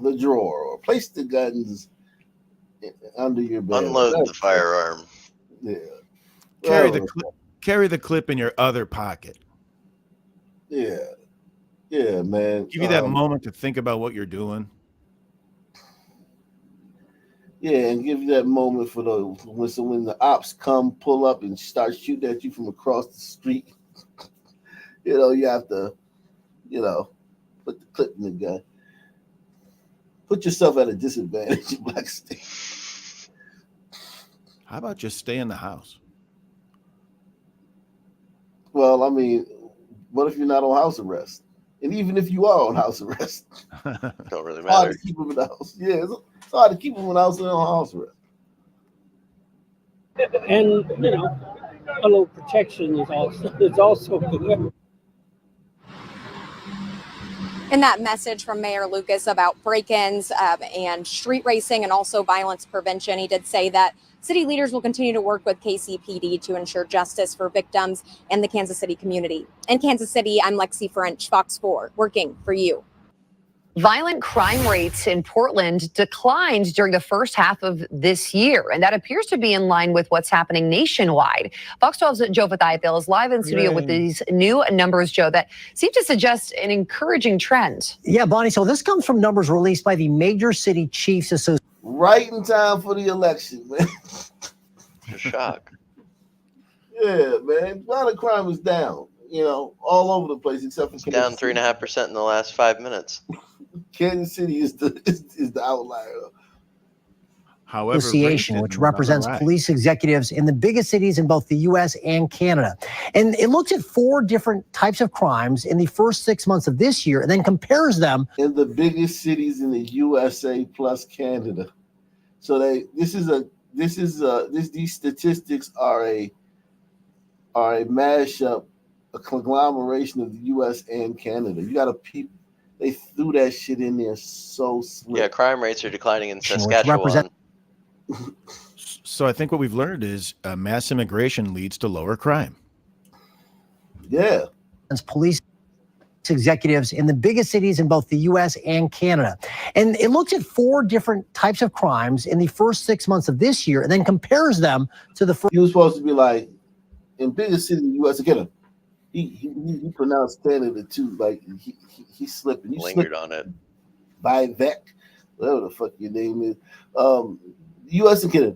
the drawer, or place the guns under your bed. Unload the firearm. Yeah. Carry the clip in your other pocket. Yeah. Yeah, man. Give you that moment to think about what you're doing. Yeah, and give you that moment for when the ops come, pull up, and start shooting at you from across the street. You know, you have to, put the clip in the gun. Put yourself at a disadvantage in Black State. How about just stay in the house? Well, I mean, what if you're not on house arrest? And even if you are on house arrest, don't really it's hard matter. to keep them in the house. Yeah, it's hard to keep them in the house and on house arrest. And a little protection is also good. In that message from Mayor Lucas about break-ins and street racing and also violence prevention, he did say that city leaders will continue to work with KCPD to ensure justice for victims and the Kansas City community. In Kansas City, I'm Lexi French, Fox 4, working for you. Violent crime rates in Portland declined during the first half of this year, and that appears to be in line with what's happening nationwide. Fox 12's Joe Vathayathil is live in studio with these new numbers, Joe, that seem to suggest an encouraging trend. Yeah, Bonnie, so this comes from numbers released by the Major City Chiefs Association. Right in time for the election, man. Shock. Yeah, man. Violent crime is down, all over the place except for It's down 3.5% in the last 5 minutes. Kansas City is the outlier. However, Association, which represents police executives in the biggest cities in both the U.S. and Canada. And it looks at 4 different types of crimes in the first 6 months of this year and then compares them. In the biggest cities in the USA plus Canada. So these statistics are a mashup, a conglomeration of the U.S. and Canada. You got to they threw that shit in there so slick. Yeah, crime rates are declining in Saskatchewan. So I think what we've learned is mass immigration leads to lower crime. Yeah. Police executives in the biggest cities in both the U.S. and Canada. And it looks at 4 different types of crimes in the first 6 months of this year and then compares them to the first. He was supposed to be like, in biggest city in the U.S. again. He pronounced Canada too, like he slipped. And lingered on it. Vivek, whatever the fuck your name is. U.S. and Canada.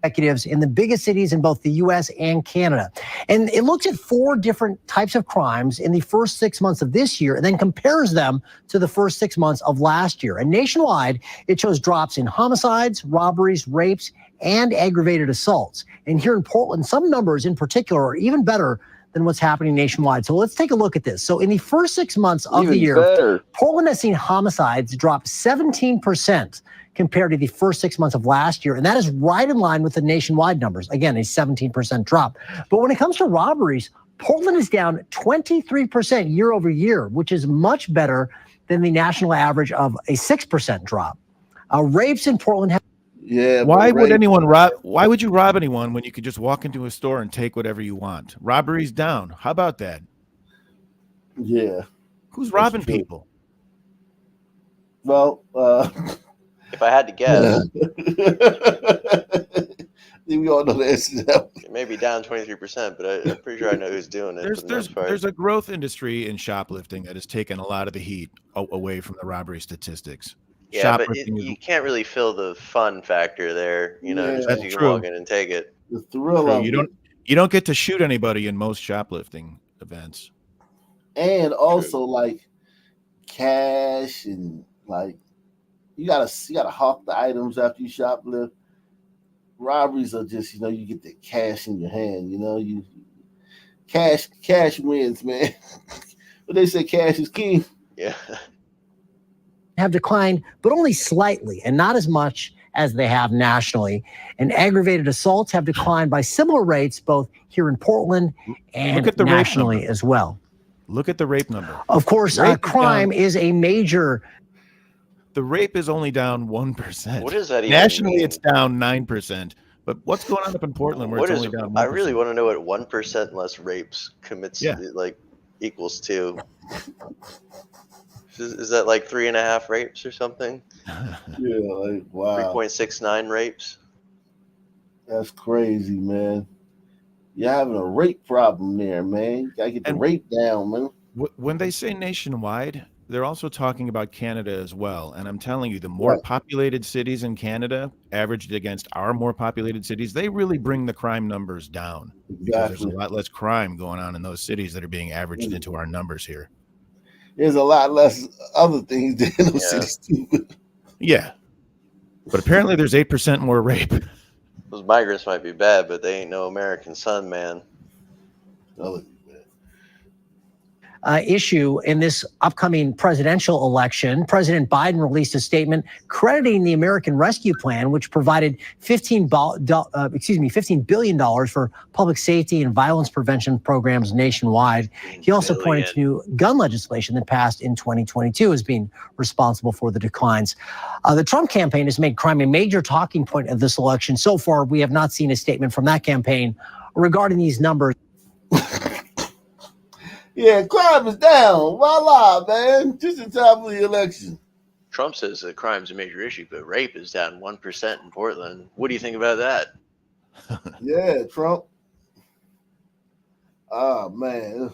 Executives in the biggest cities in both the U.S. and Canada. And it looks at 4 different types of crimes in the first 6 months of this year and then compares them to the first 6 months of last year. And nationwide, it shows drops in homicides, robberies, rapes, and aggravated assaults. And here in Portland, some numbers in particular are even better than what's happening nationwide. So let's take a look at this. So in the first 6 months of the year, Portland has seen homicides drop 17% compared to the first 6 months of last year. And that is right in line with the nationwide numbers. Again, a 17% drop. But when it comes to robberies, Portland is down 23% year over year, which is much better than the national average of a 6% drop. Rapes in Portland have. Yeah. Why would anyone rob? Why would you rob anyone when you could just walk into a store and take whatever you want? Robbery's down. How about that? Yeah. Who's robbing people? Well, if I had to guess, We all know the answer to that. It may be down 23%, but I'm pretty sure I know who's doing it for the most part. There's a growth industry in shoplifting that has taken a lot of the heat away from the robbery statistics. Yeah, but you can't really feel the fun factor there, just because you can walk in and take it. The thrill of you don't get to shoot anybody in most shoplifting events. And also like cash and like you gotta hawk the items after you shoplift. Robberies are just, you get the cash in your hand, you cash wins, man. But they say cash is king. Yeah. Have declined, but only slightly and not as much as they have nationally. And aggravated assaults have declined by similar rates, both here in Portland and nationally as well. Look at the rape number. Of course, crime is a major. The rape is only down 1%. What does that even Nationally, mean? it's down 9%. But what's going on up in Portland where it's only down 1%? I really want to know what 1% less rapes equals to. Is that like 3.5 rapes or something? Yeah, like wow. 3.69 rapes. That's crazy, man. You're having a rape problem there, man. You gotta get the rape down, man. When they say nationwide, they're also talking about Canada as well. And I'm telling you, the more populated cities in Canada, averaged against our more populated cities, they really bring the crime numbers down. Because there's a lot less crime going on in those cities that are being averaged into our numbers here. There's a lot less other things than in those cities too. Yeah. But apparently there's 8% more rape. Those migrants might be bad, but they ain't no American son, man. Issue in this upcoming presidential election. President Biden released a statement crediting the American Rescue Plan, which provided $15 billion for public safety and violence prevention programs nationwide. He also pointed to new gun legislation that passed in 2022 as being responsible for the declines. The Trump campaign has made crime a major talking point of this election. So far, we have not seen a statement from that campaign regarding these numbers. Yeah, crime is down. Voila, man. Just in time for the election. Trump says that crime's a major issue, but rape is down 1% in Portland. What do you think about that? Yeah, Trump. Oh, man.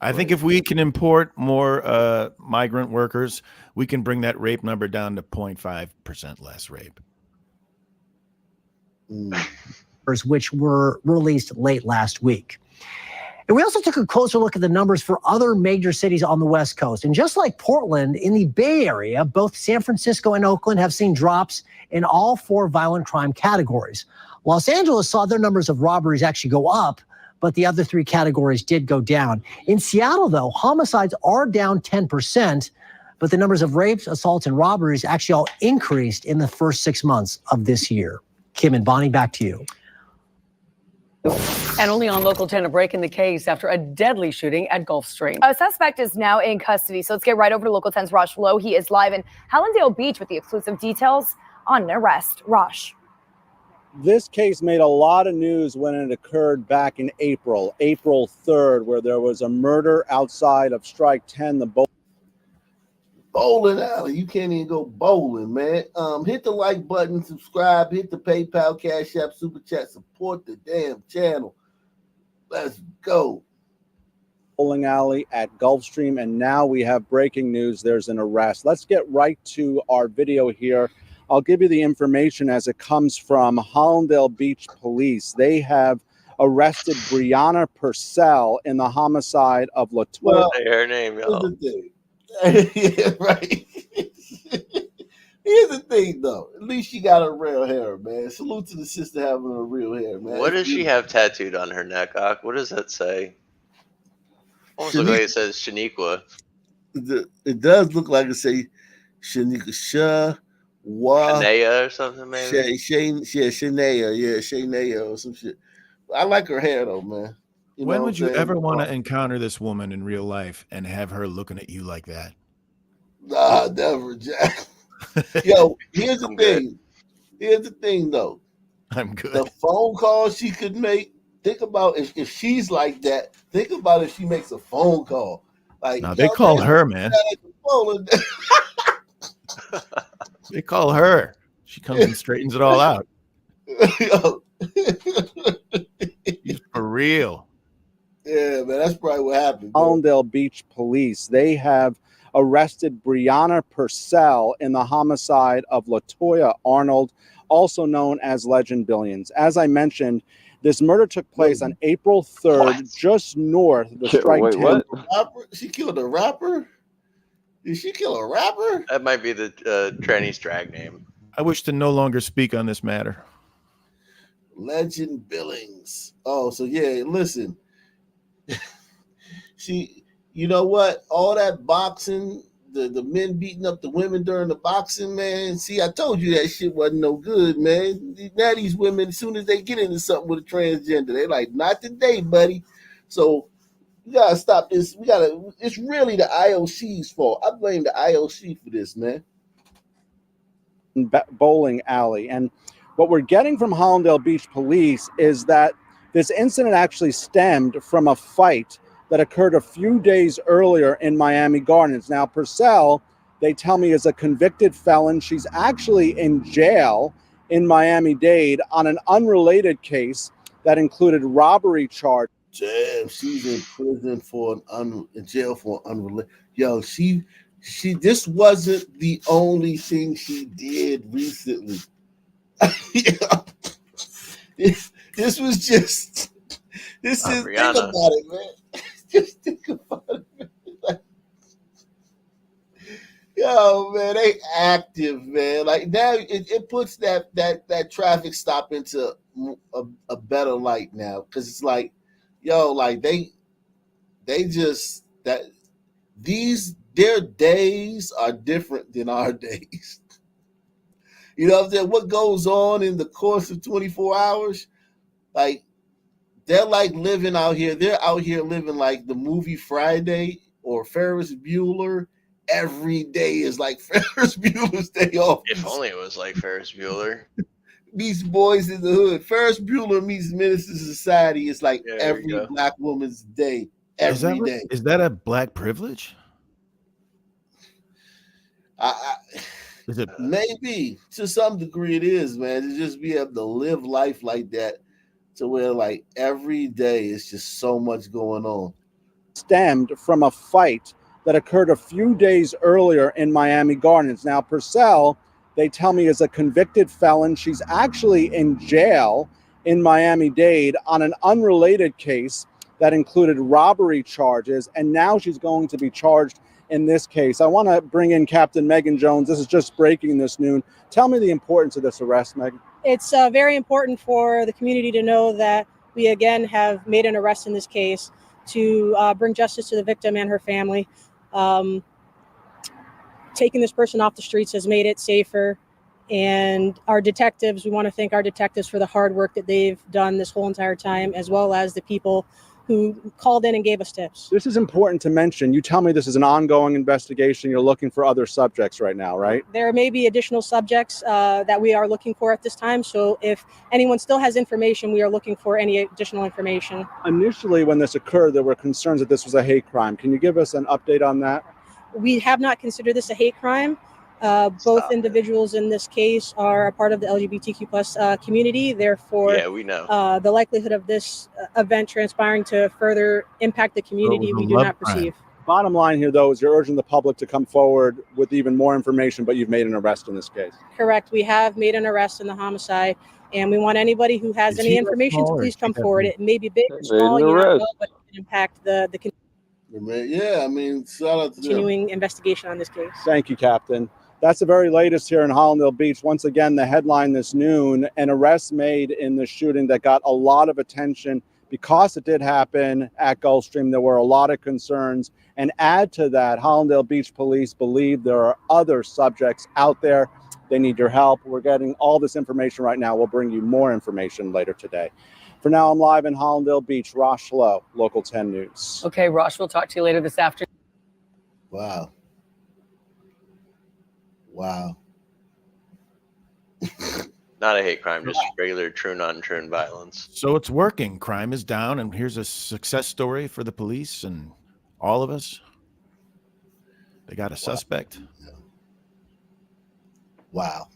I think if we can import more migrant workers, we can bring that rape number down to 0.5% less rape. Which were released late last week. And we also took a closer look at the numbers for other major cities on the West Coast. And just like Portland, in the Bay Area, both San Francisco and Oakland have seen drops in all 4 violent crime categories. Los Angeles saw their numbers of robberies actually go up, but the other 3 categories did go down. In Seattle, though, homicides are down 10%, but the numbers of rapes, assaults, and robberies actually all increased in the first 6 months of this year. Kim and Bonnie, back to you. And only on Local 10, a break in the case after a deadly shooting at Gulfstream. A suspect is now in custody. So let's get right over to Local 10's Rosh Lowe. He is live in Hallandale Beach with the exclusive details on an arrest. Rosh. This case made a lot of news when it occurred back in April 3rd, where there was a murder outside of Strike 10, the bowling alley. You can't even go bowling, man. Hit the like button, subscribe, hit the PayPal, Cash App, Super Chat, support the damn channel. Let's go. Bowling alley at Gulfstream, and now we have breaking news. There's an arrest. Let's get right to our video here. I'll give you the information as it comes from Hallandale Beach Police. They have arrested Brianna Purcell in the homicide of Latoya. Well, her name, y'all. Yeah, right. Here's the thing, though. At least she got her real hair, man. Salute to the sister having her real hair, man. What does she have tattooed on her neck, Ak? What does that say? Almost look like it says Shaniqua. It does look like it say Shaniqua. Shania or something, maybe? Shania or some shit. I like her hair, though, man. When would you ever want to encounter this woman in real life and have her looking at you like that? Nah, never, Jack. Yo, here's the thing. Here's the thing, though. I'm good. The phone call she could make. Think about if she's like that. Think about if she makes a phone call. Like, no, they call her, man. They call her. She comes and straightens it all out. For real. Yeah, man, that's probably what happened. Allendale Beach Police, they have arrested Breonna Purcell in the homicide of LaToya Arnold, also known as Legend Billions. As I mentioned, this murder took place on April 3rd, just north of the Strike Wait, what? She killed a rapper? Did she kill a rapper? That might be the tranny's drag name. I wish to no longer speak on this matter. Legend Billings. Oh, so yeah, listen. You know what? All that boxing, the men beating up the women during the boxing, man. See, I told you that shit wasn't no good, man. Now these women, as soon as they get into something with a transgender, they're like, not today, buddy. So we gotta stop this. It's really the IOC's fault. I blame the IOC for this, man. Bowling alley. And what we're getting from Hollandale Beach Police is that this incident actually stemmed from a fight that occurred a few days earlier in Miami Gardens. Now, Purcell, they tell me, is a convicted felon. She's actually in jail in Miami-Dade on an unrelated case that included robbery charge. Damn, she's in prison in jail for an unrelated. Yo, she this wasn't the only thing she did recently. This was just think Rihanna. about it, man. Just think about it, man. Yo, man, they active, man. Like now it puts that traffic stop into a better light now. Cause it's like, yo, like they just their days are different than our days. You know what I'm saying? What goes on in the course of 24 hours? Like, they're like living out here. They're out here living like the movie Friday or Ferris Bueller. Every day is like Ferris Bueller's Day Off. If only it was like Ferris Bueller. These boys in the hood. Ferris Bueller meets Menace to Society. It's like Yeah, there you every go. black woman's day. Is Every day. that a black privilege? Is it? Maybe to some degree it is, man. To just be able to live life like that, to where like every day it's just so much going on. Stemmed from a fight that occurred a few days earlier in Miami Gardens. Now, Purcell, they tell me, is a convicted felon. She's actually in jail in Miami-Dade on an unrelated case that included robbery charges, and now she's going to be charged in this case. I want to bring in Captain Megan Jones. This is just breaking this noon. Tell me the importance of this arrest, Megan. It's very important for the community to know that we again have made an arrest in this case to bring justice to the victim and her family. Taking this person off the streets has made it safer. And our detectives, we want to thank our detectives for the hard work that they've done this whole entire time, as well as the people who called in and gave us tips. This is important to mention. You tell me this is an ongoing investigation. You're looking for other subjects right now, right? There may be additional subjects that we are looking for at this time. So if anyone still has information, we are looking for any additional information. Initially, when this occurred, there were concerns that this was a hate crime. Can you give us an update on that? We have not considered this a hate crime. Both individuals in this case are a part of the LGBTQ plus community. Therefore, Yeah, we know. The likelihood of this event transpiring to further impact the community, we do not perceive. Bottom line here, though, is you're urging the public to come forward with even more information, but you've made an arrest in this case. Correct. We have made an arrest in the homicide, and we want anybody who has any information to please come forward. It may be big or small, you don't know, but it can impact the Yeah, I mean, shout out to them. continuing investigation on this case. Thank you, Captain. That's the very latest here in Hollandale Beach. Once again, the headline this noon, an arrest made in the shooting that got a lot of attention because it did happen at Gulfstream. There were a lot of concerns. And add to that, Hollandale Beach Police believe there are other subjects out there. They need your help. We're getting all this information right now. We'll bring you more information later today. For now, I'm live in Hollandale Beach. Rosh Lowe, Local 10 News. Okay, Rosh, we'll talk to you later this afternoon. Wow. Wow. Not a hate crime, just regular true non-true violence. So it's working. Crime is down, and here's a success story for the police and all of us. They got a suspect. Wow.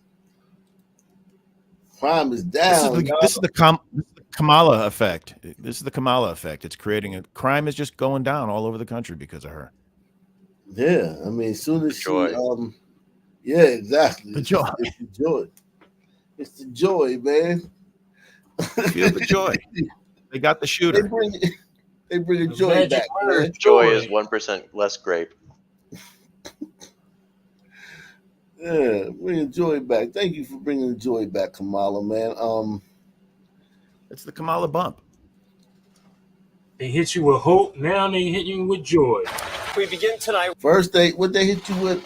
Crime is down. This is the Kamala effect. This is the Kamala effect. It's creating crime is just going down all over the country because of her. Yeah, I mean, as soon as joy. yeah, exactly. The joy. It's the joy. It's the joy, man. Feel the joy. They got the shooter. They bring a joy back, man. Joy is 1% less grape. Yeah, bring joy back. Thank you for bringing the joy back, Kamala, man. It's the Kamala bump. They hit you with hope. Now they hit you with joy. We begin tonight. First what they hit you with,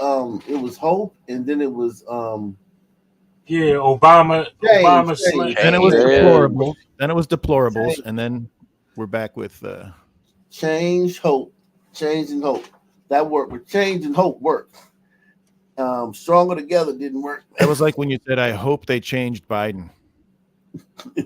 it was hope, and then it was yeah, Obama change. Then it was deplorable. Then it was deplorables, and then we're back with change, hope, change and hope. That worked with change and hope worked. Stronger together didn't work. That was like when you said, "I hope they changed Biden."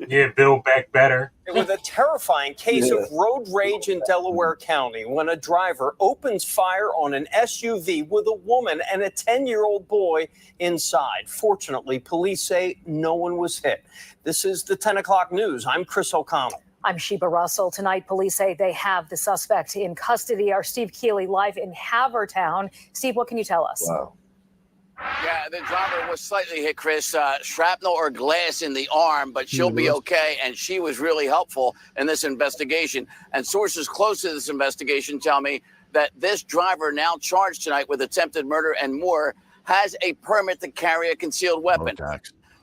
Yeah, Build Back Better. With a terrifying case of road rage in Delaware County when a driver opens fire on an SUV with a woman and a 10-year-old boy inside. Fortunately, police say no one was hit. This is the 10 o'clock news. I'm Chris O'Connell. I'm Sheba Russell. Tonight, police say they have the suspect in custody. Our Steve Keeley live in Havertown. Steve, what can you tell us? Wow. Yeah, the driver was slightly hit, Chris. Shrapnel or glass in the arm, but she'll be okay. And she was really helpful in this investigation. And sources close to this investigation tell me that this driver, now charged tonight with attempted murder and more, has a permit to carry a concealed weapon.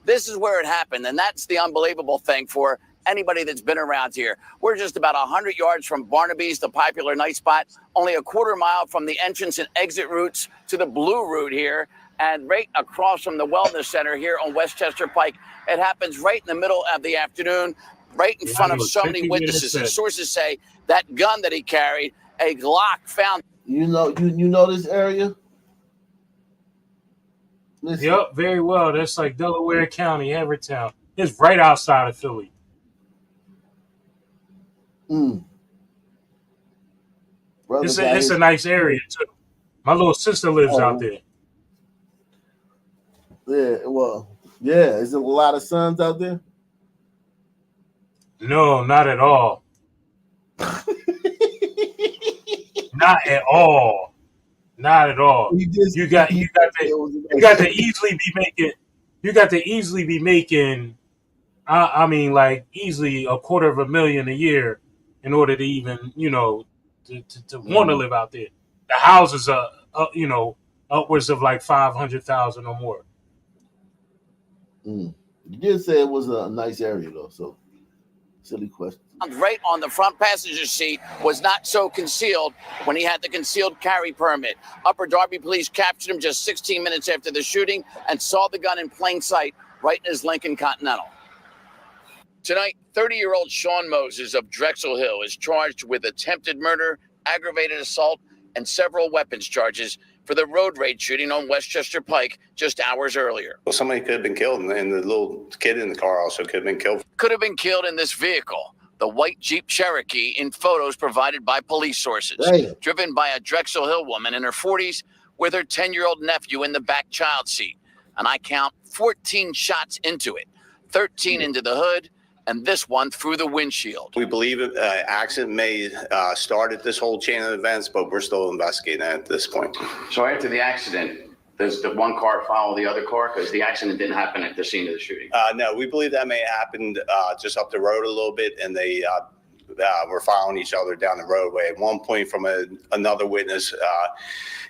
This is where it happened. And that's the unbelievable thing for anybody that's been around here. We're just about 100 yards from Barnaby's, the popular night spot, only a quarter mile from the entrance and exit routes to the Blue Route here, and right across from the Wellness Center here on Westchester Pike. It happens right in the middle of the afternoon, right in front of so many witnesses. And sources say that gun that he carried, a Glock found. You know this area? Listen. Yep, very well. That's like Delaware County, Havertown. It's right outside of Philly. It's a nice area too. My little sister lives out there. Yeah, well, yeah. Is there a lot of sons out there? No, not at all. Not at all. Not at all. You got to easily be making. I mean, like easily $250,000 a year in order to even, to want to live out there. The houses are, upwards of like 500,000 or more. You did say it was a nice area though, so silly question. Right on the front passenger seat was not so concealed when he had the concealed carry permit. Upper Darby police captured him just 16 minutes after the shooting and saw the gun in plain sight right in his Lincoln Continental. Tonight, 30-year-old Sean Moses of Drexel Hill is charged with attempted murder, aggravated assault, and several weapons charges for the road rage shooting on Westchester Pike just hours earlier. Well, somebody could have been killed, and the little kid in the car also could have been killed. Could have been killed in this vehicle, the white Jeep Cherokee, in photos provided by police sources. Damn. Driven by a Drexel Hill woman in her 40s with her 10-year-old nephew in the back child seat. And I count 14 shots into it, 13 into the hood, and this one through the windshield. We believe an accident may started this whole chain of events, but we're still investigating that at this point. So after the accident, does the one car follow the other car? Because the accident didn't happen at the scene of the shooting. No, we believe that may have happened just up the road a little bit, and they were following each other down the roadway. At one point, from another witness,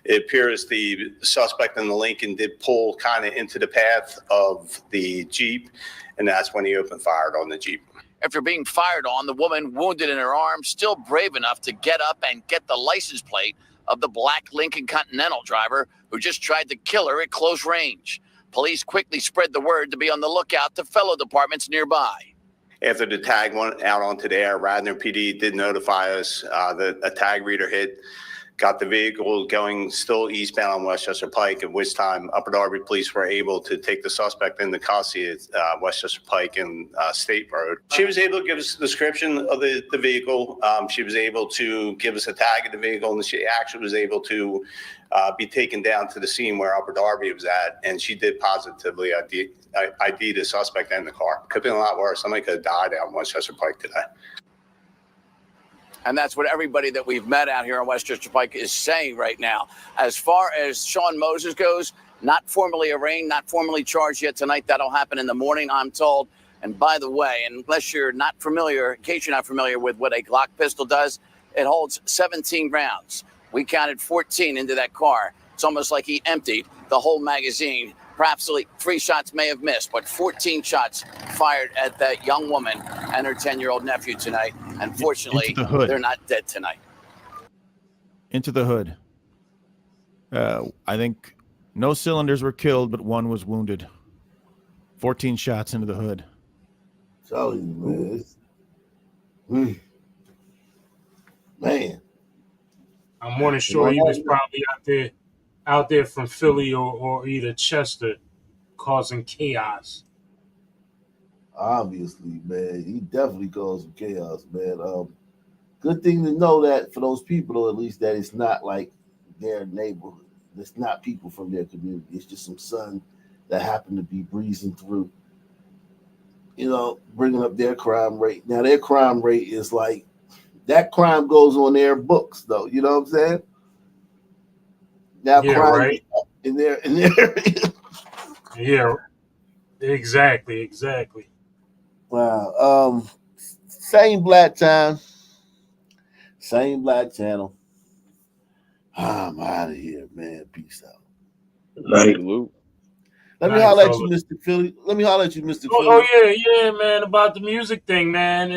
it appears the suspect in the Lincoln did pull kind of into the path of the Jeep, and that's when he opened fire on the Jeep. After being fired on, the woman, wounded in her arm, still brave enough to get up and get the license plate of the black Lincoln Continental driver who just tried to kill her at close range. Police quickly spread the word to be on the lookout to fellow departments nearby. After the tag went out onto the air, Radnor PD did notify us that a tag reader hit got the vehicle going still eastbound on Westchester Pike, at which time Upper Darby police were able to take the suspect into custody at Westchester Pike and State Road. She was able to give us a description of the vehicle. She was able to give us a tag of the vehicle, and she actually was able to be taken down to the scene where Upper Darby was at, and she did positively ID the suspect and the car. Could have been a lot worse. Somebody could have died out in Westchester Pike today. And that's what everybody that we've met out here on Westchester Pike is saying right now. As far as Sean Moses goes, not formally arraigned, not formally charged yet tonight. That'll happen in the morning, I'm told. And by the way, unless you're not familiar, in case you're not familiar with what a Glock pistol does, it holds 17 rounds. We counted 14 into that car. It's almost like he emptied the whole magazine. Perhaps 3 shots may have missed, but 14 shots fired at that young woman and her 10-year-old nephew tonight. Unfortunately, they're not dead tonight. Into the hood. I think no cylinders were killed, but one was wounded. 14 shots into the hood. Tell you, man. Man. I'm more than sure he was probably out there from Philly or either Chester causing chaos. Obviously, man. He definitely caused some chaos, man. Good thing to know that for those people, at least, that it's not like their neighborhood. It's not people from their community. It's just some son that happened to be breezing through, bringing up their crime rate. Now, their crime rate is like, that crime goes on their books, though. You know what I'm saying? Now, yeah, crime right. in their Yeah, exactly. Wow. Same black time, same black channel. I'm out of here, man. Peace out. Right. Let me holler at you, Mr. Philly. Let me holler at you, Mr. Philly. Oh yeah, man. About the music thing, man.